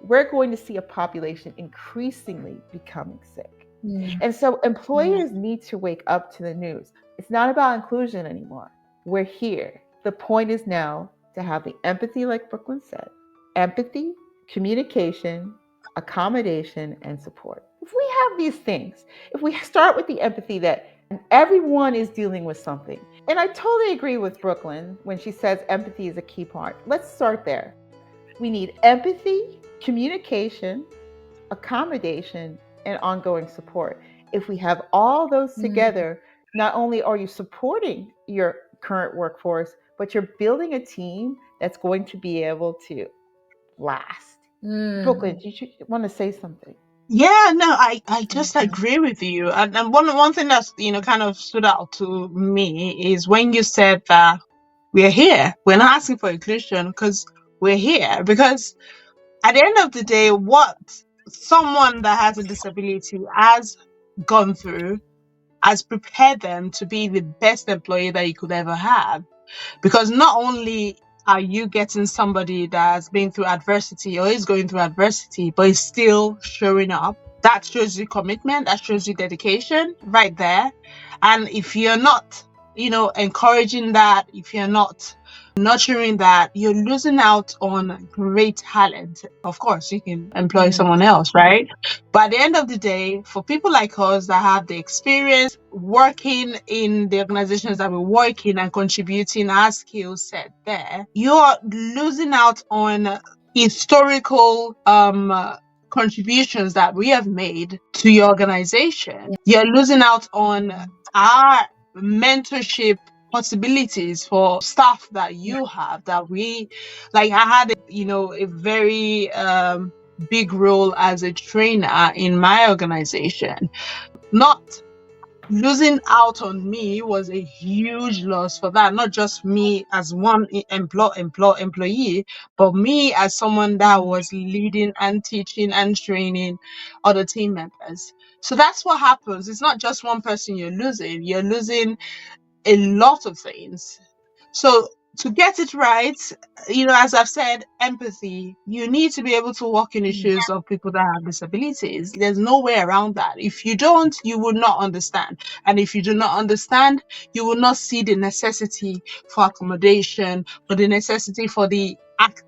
we're going to see a population increasingly becoming sick. Mm. And so employers need to wake up to the news. It's not about inclusion anymore. We're here. The point is now to have the empathy, like Brooklyn said, empathy, communication, accommodation, and support. If we have these things, if we start with the empathy that everyone is dealing with something, and I totally agree with Brooklyn when she says empathy is a key part. Let's start there. We need empathy, communication, accommodation, and ongoing support. If we have all those together, not only are you supporting your current workforce, but you're building a team that's going to be able to last. Brooklyn, did you want to say something? Yeah, no, I just agree with you. And one thing that's, kind of stood out to me is when you said that we're here. We're not asking for inclusion because we're here. Because at the end of the day, what someone that has a disability has gone through has prepared them to be the best employee that you could ever have. Because not only are you getting somebody that's been through adversity or is going through adversity, but is still showing up, that shows you commitment, that shows you dedication right there. And if you're not, encouraging that, if you're not nurturing that, you're losing out on great talent. Of course, you can employ someone else, right? But at the end of the day, for people like us that have the experience working in the organizations that we work in and contributing our skill set there, you're losing out on historical contributions that we have made to your organization. You're losing out on our mentorship possibilities for staff that you have that we like. I had a very big role as a trainer in my organization. Not losing out on me was a huge loss for that, not just me as one employee, but me as someone that was leading and teaching and training other team members. So that's what happens. It's not just one person you're losing a lot of things. So to get it right, as I've said, empathy, you need to be able to walk in the shoes of people that have disabilities. There's no way around that. If you don't, you will not understand. And if you do not understand, you will not see the necessity for accommodation, or the necessity for the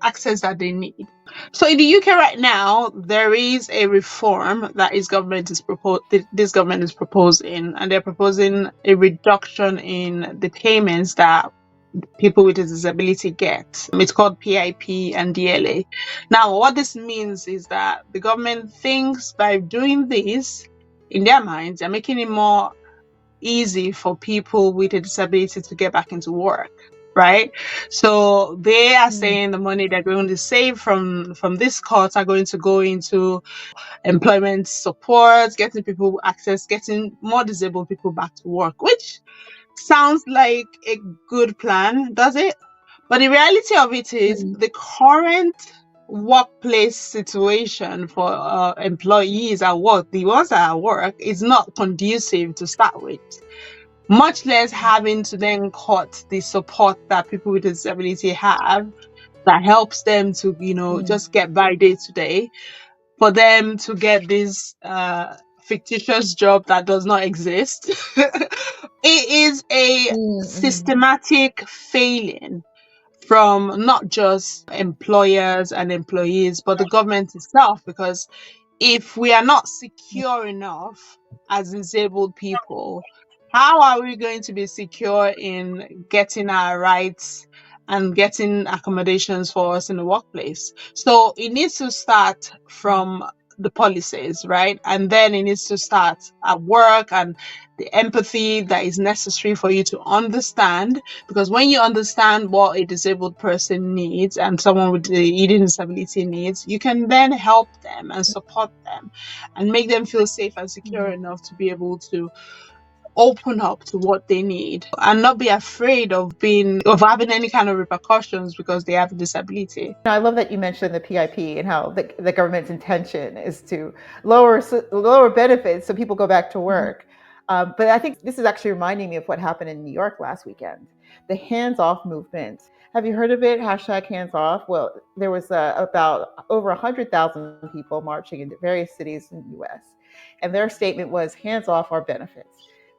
access that they need. So in the UK right now, there is a reform that this government is proposing, and they're proposing a reduction in the payments that people with a disability get. It's called PIP and DLA. Now, what this means is that the government thinks by doing this, in their minds, they're making it more easy for people with a disability to get back into work. Right, so they are saying the money they're going to save from this cut are going to go into employment support, getting people access, getting more disabled people back to work, which sounds like a good plan, does it? But the reality of it is the current workplace situation for employees at work, the ones that are at work, is not conducive to start with. Much less having to then cut the support that people with disability have that helps them to, just get by day to day, for them to get this fictitious job that does not exist. It is a systematic failing from not just employers and employees, but the government itself, because if we are not secure enough as disabled people, how are we going to be secure in getting our rights and getting accommodations for us in the workplace? So it needs to start from the policies, right? And then it needs to start at work, and the empathy that is necessary for you to understand, because when you understand what a disabled person needs and someone with the eating disability needs, you can then help them and support them and make them feel safe and secure enough to be able to open up to what they need and not be afraid of having any kind of repercussions because they have a disability. I love that you mentioned the PIP and how the government's intention is to lower benefits so people go back to work. But I think this is actually reminding me of what happened in New York last weekend. The hands-off movement. Have you heard of it? Hashtag hands off. Well, there was about over 100,000 people marching in various cities in the US. And their statement was hands off our benefits.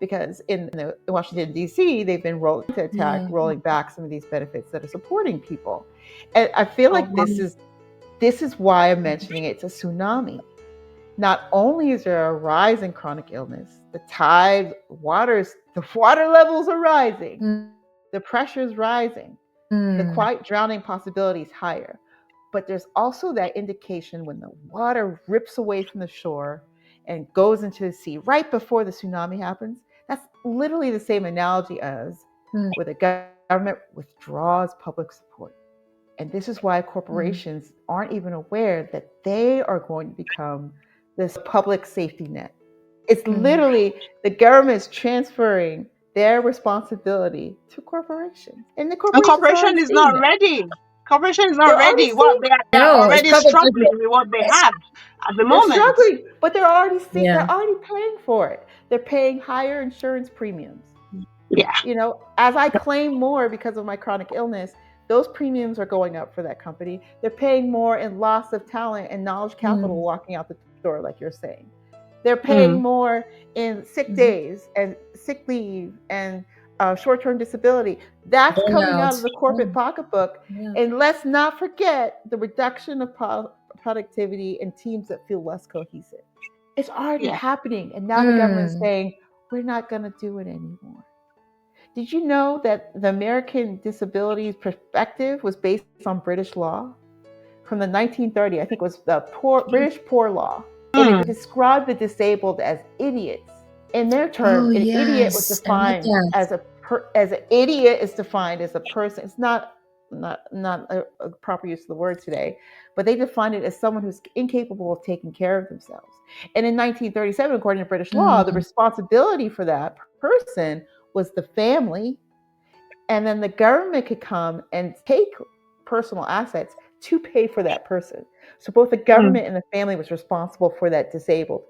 Because in Washington, D.C., they've been rolling back some of these benefits that are supporting people. And I feel like this is why I'm mentioning it. It's a tsunami. Not only is there a rise in chronic illness, the water levels are rising, the pressure is rising, the quiet drowning possibility is higher. But there's also that indication when the water rips away from the shore and goes into the sea right before the tsunami happens. That's literally the same analogy as where the government withdraws public support. And this is why corporations aren't even aware that they are going to become this public safety net. It's literally the government's transferring their responsibility to corporations. And the corporations are corporation already is seeing not it. ready. Corporation is not They're already ready. What seeing they are No, it's already public struggling judgment. with what they Yes. have at the They're moment. struggling, but they're already Yeah. paying for it. They're paying higher insurance premiums. Yeah. You know, as I claim more because of my chronic illness, those premiums are going up for that company. They're paying more in loss of talent and knowledge capital walking out the door, like you're saying. They're paying more in sick days and sick leave and short-term disability. That's coming out of the corporate pocketbook. And let's not forget the reduction of productivity in teams that feel less cohesive. It's already happening. And now the government is saying, we're not going to do it anymore. Did you know that the American Disabilities perspective was based on British law? From the 1930s, I think it was the British Poor Law. And it described the disabled as idiots. In their term, an idiot was defined as an idiot is defined as a person. It's not a proper use of the word today, but they defined it as someone who's incapable of taking care of themselves. And in 1937, according to British law, the responsibility for that person was the family, and then the government could come and take personal assets to pay for that person. So both the government and the family was responsible for that disabled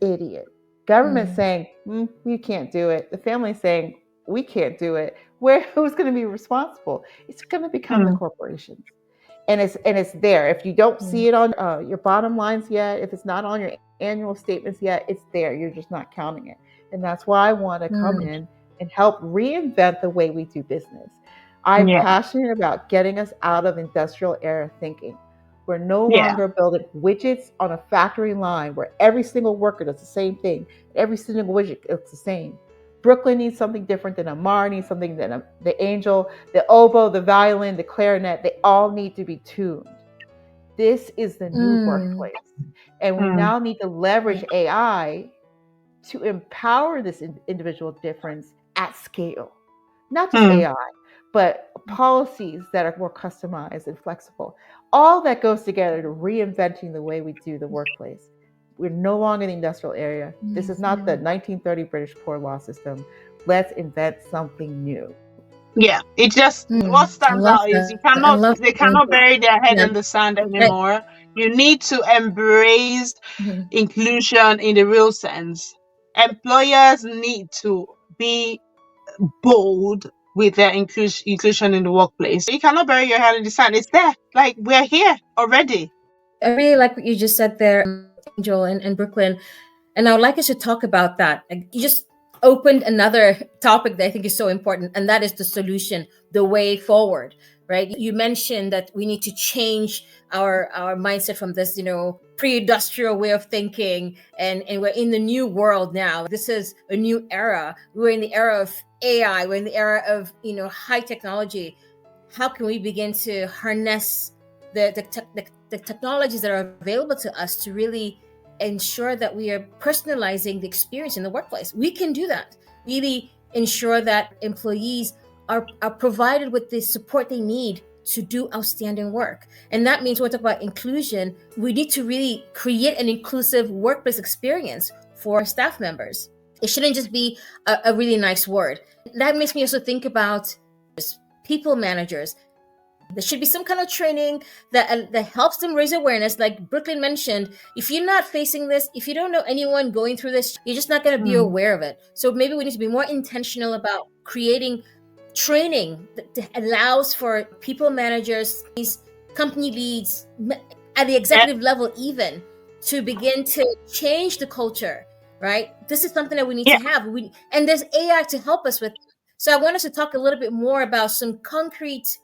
idiot. Government saying, we can't do it. The family saying, we can't do it. Who's going to be responsible? It's going to become the corporations. And it's there. If you don't see it on your bottom lines yet, if it's not on your annual statements yet, it's there. You're just not counting it. And that's why I want to come in and help reinvent the way we do business. I'm passionate about getting us out of industrial era thinking. We're no longer building widgets on a factory line where every single worker does the same thing. Every single widget looks the same. Brooklyn needs something different than Amar needs something than the angel, the oboe, the violin, the clarinet. They all need to be tuned. This is the new workplace. And we now need to leverage AI to empower this individual difference at scale. Not just AI, but policies that are more customized and flexible. All that goes together to reinventing the way we do the workplace. We're no longer in the industrial area. This is not the 1930 British poor law system. Let's invent something new. Yeah, it just what stands out is they cannot bury their head in the sand anymore. You need to embrace inclusion in the real sense. Employers need to be bold with their inclusion in the workplace. You cannot bury your head in the sand. It's there. Like, we're here already. I really like what you just said there, Angel and Brooklyn. And I would like us to talk about that. Like, you just opened another topic that I think is so important, and that is the solution, the way forward, right? You mentioned that we need to change our mindset from this, pre-industrial way of thinking, and we're in the new world now. This is a new era. We're in the era of AI. We're in the era of, high technology. How can we begin to harness the technologies that are available to us to really ensure that we are personalizing the experience in the workplace? We can do that. Really ensure that employees are provided with the support they need to do outstanding work. And that means when we talk about inclusion, we need to really create an inclusive workplace experience for staff members. It shouldn't just be a really nice word. That makes me also think about people managers. There should be some kind of training that helps them raise awareness. Like Brooklyn mentioned, if you're not facing this, if you don't know anyone going through this, you're just not going to be aware of it. So maybe we need to be more intentional about creating training that allows for people managers, these company leads at the executive level, even to begin to change the culture. Right? This is something that we need to have. And there's AI to help us with. So I want us to talk a little bit more about some concrete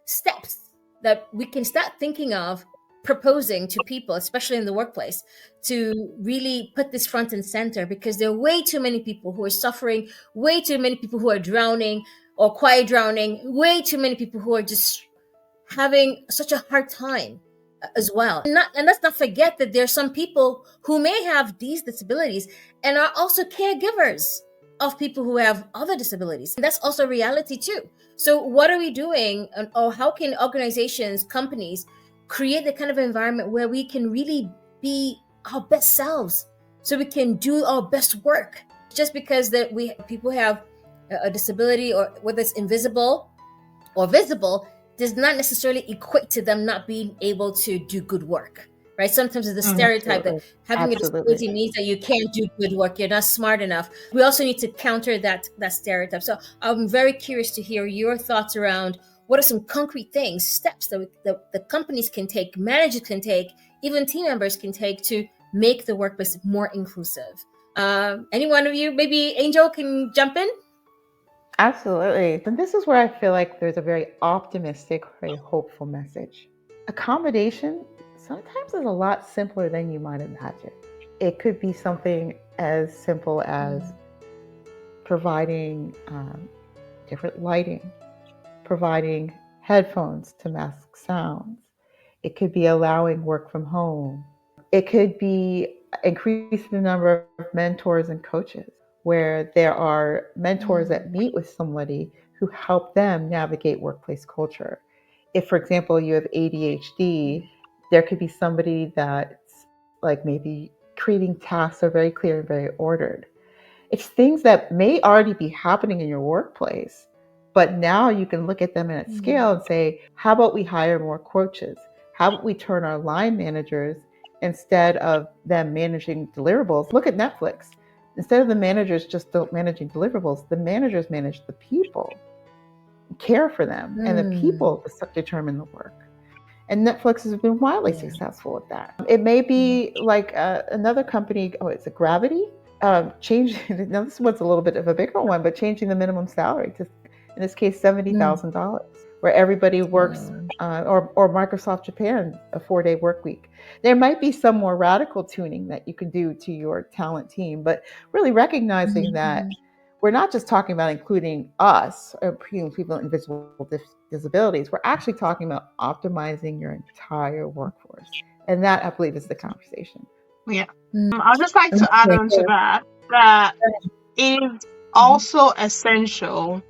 steps that we can start thinking of proposing to people, especially in the workplace, to really put this front and center, because there are way too many people who are suffering, way too many people who are drowning or quiet drowning, way too many people who are just having such a hard time as well. And let's not forget that there are some people who may have these disabilities and are also caregivers of people who have other disabilities. And that's also reality too. So what are we doing, or how can organizations, companies create the kind of environment where we can really be our best selves, so we can do our best work? Just because that people have a disability, or whether it's invisible or visible, does not necessarily equate to them not being able to do good work, right? Sometimes it's the stereotype that having a disability means that you can't do good work, you're not smart enough. We also need to counter that stereotype. So I'm very curious to hear your thoughts around what are some concrete things, steps that the companies can take, managers can take, even team members can take to make the workplace more inclusive. Any one of you, maybe Angel, can jump in? Absolutely. And this is where I feel like there's a very optimistic, very hopeful message. Accommodation sometimes is a lot simpler than you might imagine. It could be something as simple as providing different lighting, providing headphones to mask sounds. It could be allowing work from home. It could be increasing the number of mentors and coaches, where there are mentors that meet with somebody who help them navigate workplace culture. If, for example, you have ADHD, there could be somebody that's like maybe creating tasks that are very clear and very ordered. It's things that may already be happening in your workplace, but now you can look at them at scale and say, how about we hire more coaches? How about we turn our line managers, instead of them managing deliverables, look at Netflix. Instead of the managers just managing deliverables, the managers manage the people, care for them, and the people determine the work. And Netflix has been wildly successful at that. It may be like another company, it's a Gravity, changing, now this one's a little bit of a bigger one, but changing the minimum salary to, in this case, $70,000, where everybody works, or Microsoft Japan, a 4-day work week. There might be some more radical tuning that you can do to your talent team, but really recognizing that we're not just talking about including us, or people with invisible disabilities. We're actually talking about optimizing your entire workforce. And that, I believe, is the conversation. Yeah. I'd just like to add on to that it is also essential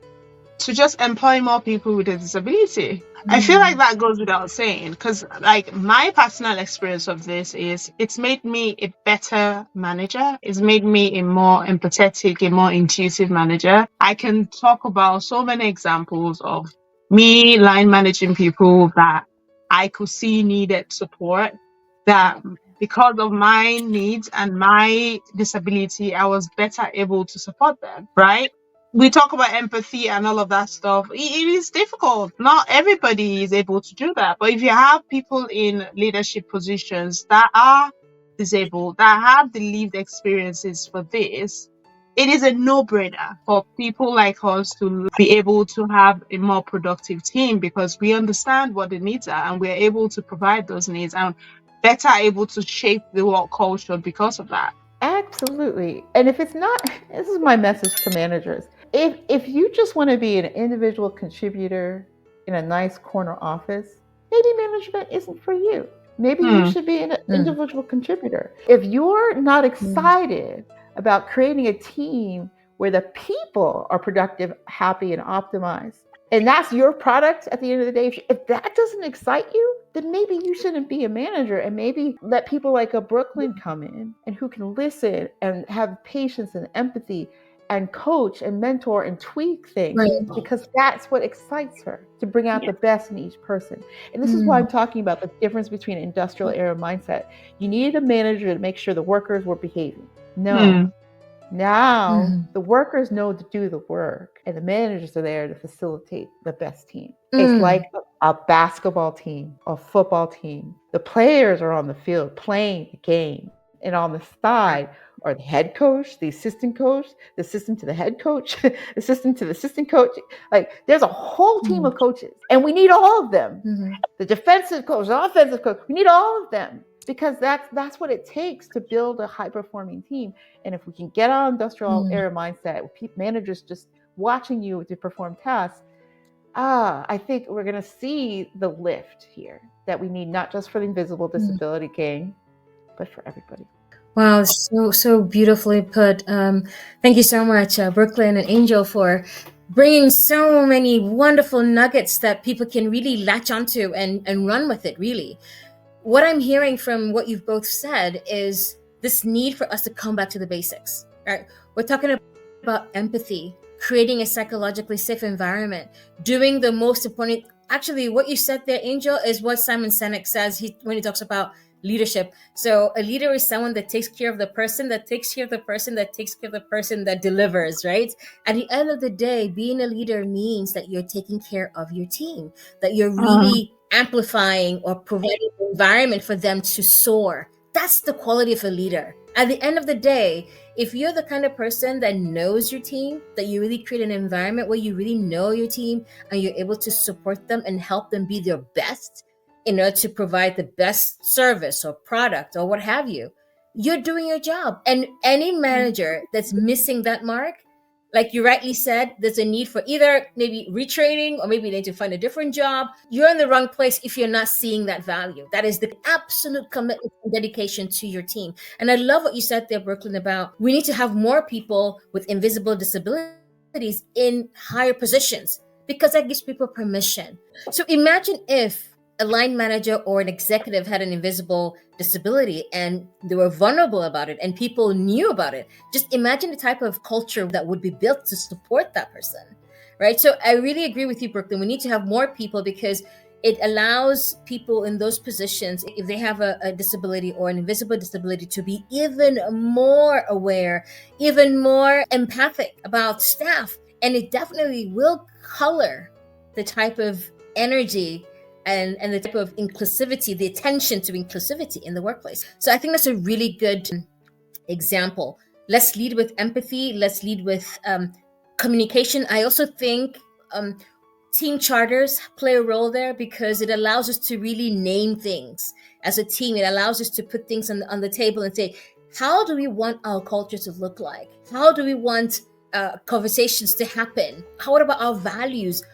to just employ more people with a disability. I feel like that goes without saying, because like my personal experience of this is it's made me a better manager. It's made me a more empathetic, a more intuitive manager. I can talk about so many examples of me line managing people that I could see needed support, that because of my needs and my disability, I was better able to support them, right? We talk about empathy and all of that stuff. It is difficult. Not everybody is able to do that. But if you have people in leadership positions that are disabled, that have the lived experiences for this, it is a no-brainer for people like us to be able to have a more productive team, because we understand what the needs are and we're able to provide those needs and better able to shape the work culture because of that. Absolutely. And if it's not, this is my message to managers. If you just want to be an individual contributor in a nice corner office, maybe management isn't for you. Maybe you should be an individual contributor. If you're not excited about creating a team where the people are productive, happy, and optimized, And that's your product at the end of the day. If that doesn't excite you, then maybe you shouldn't be a manager, and maybe let people like a Brooklyn come in and who can listen and have patience and empathy and coach and mentor and tweak things, Right. because that's what excites her, to bring out Yeah. the best in each person. And this is why I'm talking about the difference between industrial era mindset. You needed a manager to make sure the workers were behaving. No. Now the workers know to do the work, and the managers are there to facilitate the best team. It's like a basketball team, a football team. The players are on the field playing the game, and on the side are the head coach, the assistant coach, the assistant to the head coach, assistant to the assistant coach. Like, there's a whole team of coaches, and we need all of them. The defensive coach, the offensive coach, we need all of them, because that's what it takes to build a high performing team. And if we can get our industrial era mindset, with managers just watching you to perform tasks, I think we're going to see the lift here that we need, not just for the invisible disability gang, but for everybody. Wow, so beautifully put. Thank you so much, Brooklyn and Angel, for bringing so many wonderful nuggets that people can really latch onto and run with it, really. What I'm hearing from what you've both said is this need for us to come back to the basics, right? We're talking about empathy, creating a psychologically safe environment, doing the most important. Actually, what you said there, Angel, is what Simon Sinek says when he talks about leadership. So a leader is someone that takes care of the person, that takes care of the person, that takes care of the person, that delivers, right? At the end of the day, being a leader means that you're taking care of your team, that you're really amplifying or providing an environment for them to soar. That's the quality of a leader. At the end of the day, if you're the kind of person that knows your team, that you really create an environment where you really know your team and you're able to support them and help them be their best in order to provide the best service or product or what have you, you're doing your job. And any manager that's missing that mark, like you rightly said, there's a need for either maybe retraining or maybe they need to find a different job. You're in the wrong place if you're not seeing that value. That is the absolute commitment and dedication to your team. And I love what you said there, Brooklyn, about we need to have more people with invisible disabilities in higher positions, because that gives people permission. So imagine if a line manager or an executive had an invisible disability and they were vulnerable about it and people knew about it. Just imagine the type of culture that would be built to support that person, right? So I really agree with you, Brooklyn. We need to have more people, because it allows people in those positions, if they have a disability or an invisible disability, to be even more aware, even more empathic about staff. And it definitely will color the type of energy and the type of inclusivity, the attention to inclusivity in the workplace. So I think that's a really good example. Let's lead with empathy. Let's lead with communication. I also think team charters play a role there, because it allows us to really name things as a team. It allows us to put things on the table and say, how do we want our culture to look like? How do we want conversations to happen? What about our values?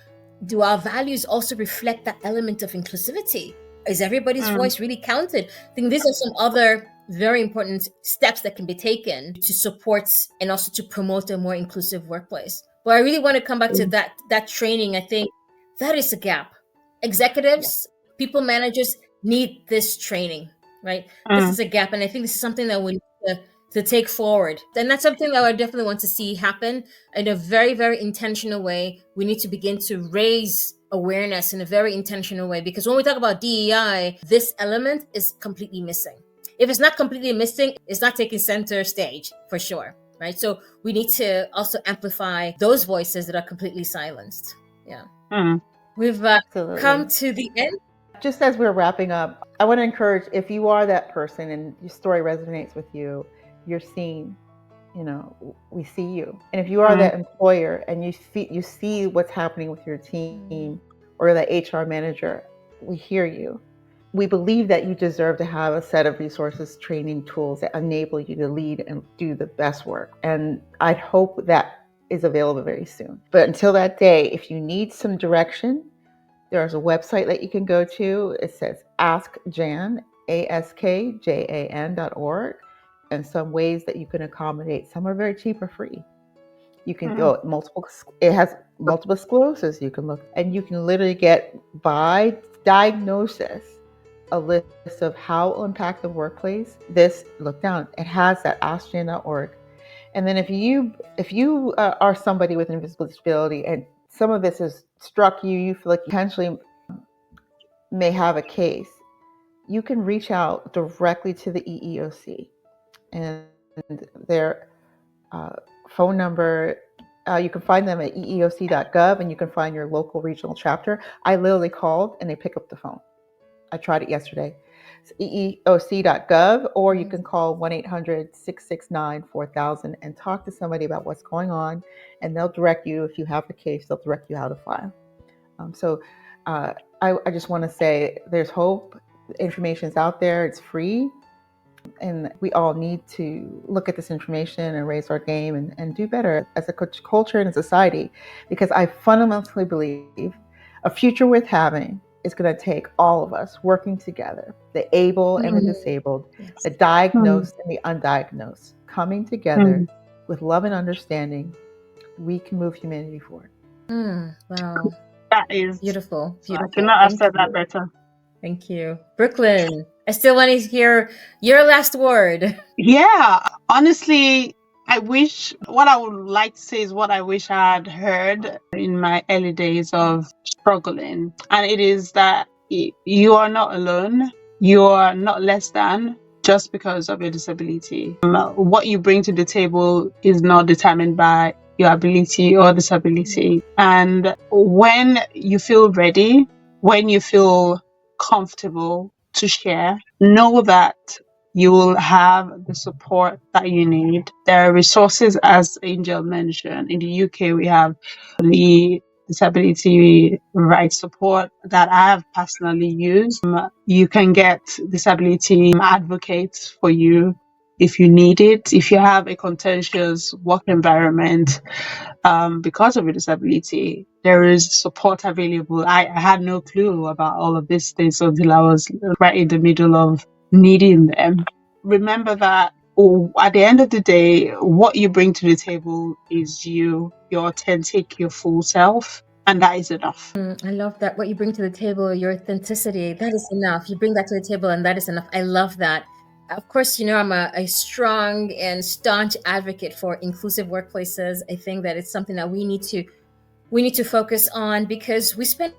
Do our values also reflect that element of inclusivity? Is everybody's voice really counted? I think these are some other very important steps that can be taken to support and also to promote a more inclusive workplace. But I really want to come back to that training. I think that is a gap. Executives, people managers need this training, right? This is a gap. And I think this is something that we need to take forward. And that's something that I definitely want to see happen in a very, very intentional way. We need to begin to raise awareness in a very intentional way, because when we talk about DEI, this element is completely missing. If it's not completely missing, it's not taking center stage for sure, right? So we need to also amplify those voices that are completely silenced. Yeah. We've come to the end. Just as we're wrapping up, I want to encourage, if you are that person and your story resonates with you, you're seen, we see you. And if you are that employer and you see what's happening with your team or the HR manager, we hear you. We believe that you deserve to have a set of resources, training tools that enable you to lead and do the best work. And I hope that is available very soon. But until that day, if you need some direction, there's a website that you can go to. It says AskJan, AskJan.org, and some ways that you can accommodate. Some are very cheap or free. You can go multiple. It has multiple sclerosis. You can look, and you can literally get by diagnosis a list of how it will impact the workplace. This look down. It has that Austrian.org. And then if you are somebody with an invisible disability and some of this has struck you, you feel like you potentially may have a case, you can reach out directly to the EEOC and their phone number. You can find them at eeoc.gov, and you can find your local regional chapter. I literally called and they pick up the phone. I tried it yesterday. It's eeoc.gov, or you can call 1-800-669-4000 and talk to somebody about what's going on, and they'll direct you. If you have a case, they'll direct you how to file. I just want to say there's hope. Information's out there. It's free. And we all need to look at this information and raise our game and do better as a culture and a society, because I fundamentally believe a future worth having is going to take all of us working together, the able and the disabled, the diagnosed and the undiagnosed, coming together with love and understanding. We can move humanity forward. Wow. That is beautiful. I cannot have said that better. Thank you. Brooklyn, I still want to hear your last word. Yeah, honestly, what I would like to say is what I wish I had heard in my early days of struggling. And it is that you are not alone. You are not less than just because of your disability. What you bring to the table is not determined by your ability or disability. And when you feel ready, when you feel comfortable to share, know that you will have the support that you need. There are resources, as Angel mentioned. In the UK, we have the disability rights support that I have personally used. You can get disability advocates for you if you need it. If you have a contentious work environment because of your disability, there is support available. I had no clue about all of these things until I was right in the middle of needing them. Remember that at the end of the day, what you bring to the table is you, your authentic, your full self. And that is enough. I love that. What you bring to the table, your authenticity, that is enough. You bring that to the table and that is enough. I love that. Of course, I'm a strong and staunch advocate for inclusive workplaces. I think that it's something that we need to focus on, because we spend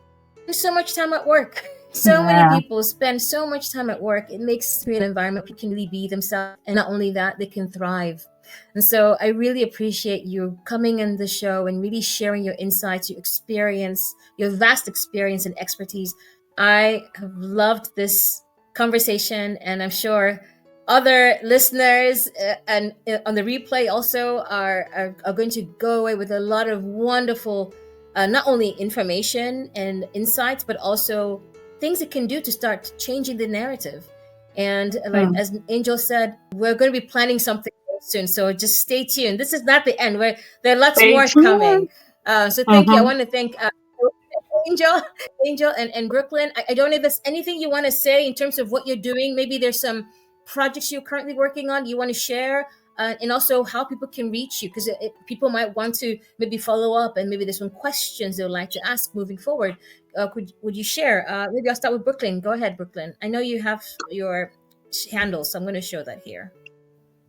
so much time at work. So many people spend so much time at work. It makes an environment people can really be themselves, and not only that, they can thrive. And so I really appreciate you coming on the show and really sharing your insights, your experience, your vast experience and expertise. I have loved this conversation, and I'm sure other listeners and on the replay also are going to go away with a lot of wonderful not only information and insights, but also things it can do to start changing the narrative. And like as Angel said, we're going to be planning something soon, so just stay tuned. This is not the end. There are lots more coming. So thank you. I want to thank Angel and Brooklyn. I don't know if there's anything you want to say in terms of what you're doing. Maybe there's some projects you're currently working on you want to share, and also how people can reach you, because people might want to maybe follow up, and maybe there's some questions they would like to ask moving forward. Would you share? Maybe I'll start with Brooklyn. Go ahead, Brooklyn. I know you have your handle, so I'm going to show that here.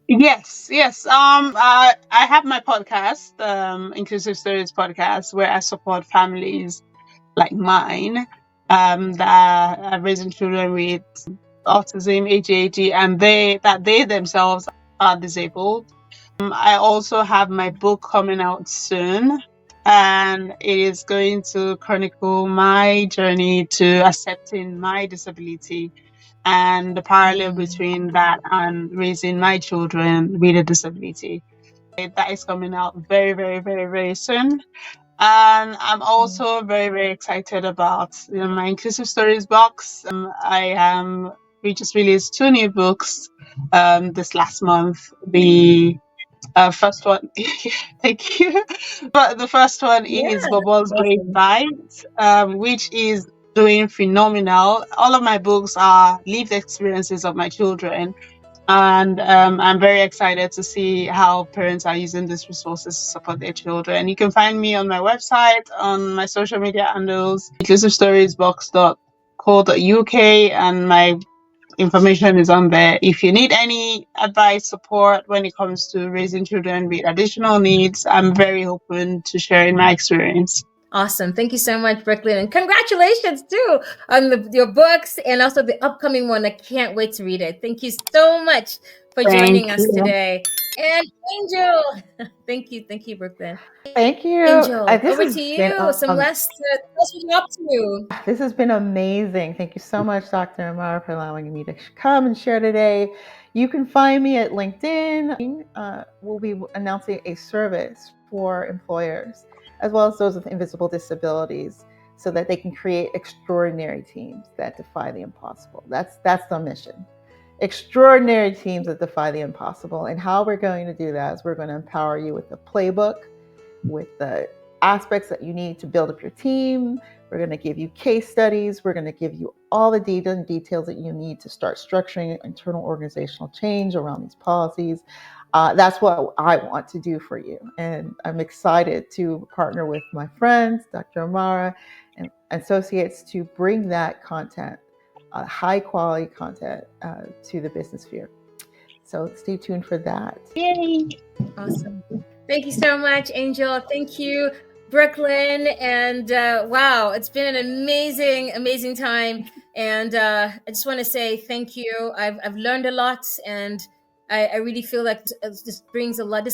Yes. I have my podcast, Inclusive Stories podcast, where I support families like mine that are raising children with autism, ADHD, and they themselves are disabled. I also have my book coming out soon, and it is going to chronicle my journey to accepting my disability and the parallel between that and raising my children with a disability. That is coming out very, very, very, very soon. And I'm also very, very excited about my Inclusive Stories box. We just released 2 new books this last month. The first one, thank you. But the first one is Bubbles Great Bite, which is doing phenomenal. All of my books are lived experiences of my children. And I'm very excited to see how parents are using these resources to support their children. You can find me on my website, on my social media handles, inclusivestoriesbox.co.uk, and my information is on there. If you need any advice, support when it comes to raising children with additional needs, I'm very open to sharing my experience. Awesome. Thank you so much, Brooklyn. And congratulations too on your books and also the upcoming one. I can't wait to read it. Thank you so much for Thank joining us you. today. And Angel, thank you. Thank you, Brooklyn. Thank you. Angel, This over has to been you. Some last, what you're up to. this has been amazing. Thank you so much, Dr. Amar, for allowing me to come and share today. You can find me at LinkedIn. We'll be announcing a service for employers, as well as those with invisible disabilities, so that they can create extraordinary teams that defy the impossible. That's the mission. Extraordinary teams that defy the impossible. And how we're going to do that is we're going to empower you with the playbook, with the aspects that you need to build up your team. We're going to give you case studies. We're going to give you all the data and details that you need to start structuring internal organizational change around these policies. That's what I want to do for you. And I'm excited to partner with my friends, Dr. Amara and associates, to bring that content, high quality content, to the business sphere. So stay tuned for that. Yay. Awesome. Thank you so much, Angel. Thank you, Brooklyn. And wow, it's been an amazing time. And I just want to say thank you. I've learned a lot, and I really feel like this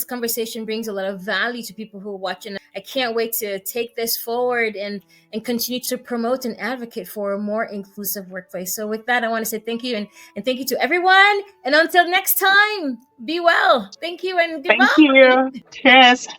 conversation brings a lot of value to people who are watching. I can't wait to take this forward and continue to promote and advocate for a more inclusive workplace. So with that, I want to say thank you, and thank you to everyone. And until next time, be well. Thank you and goodbye. Thank you. Cheers.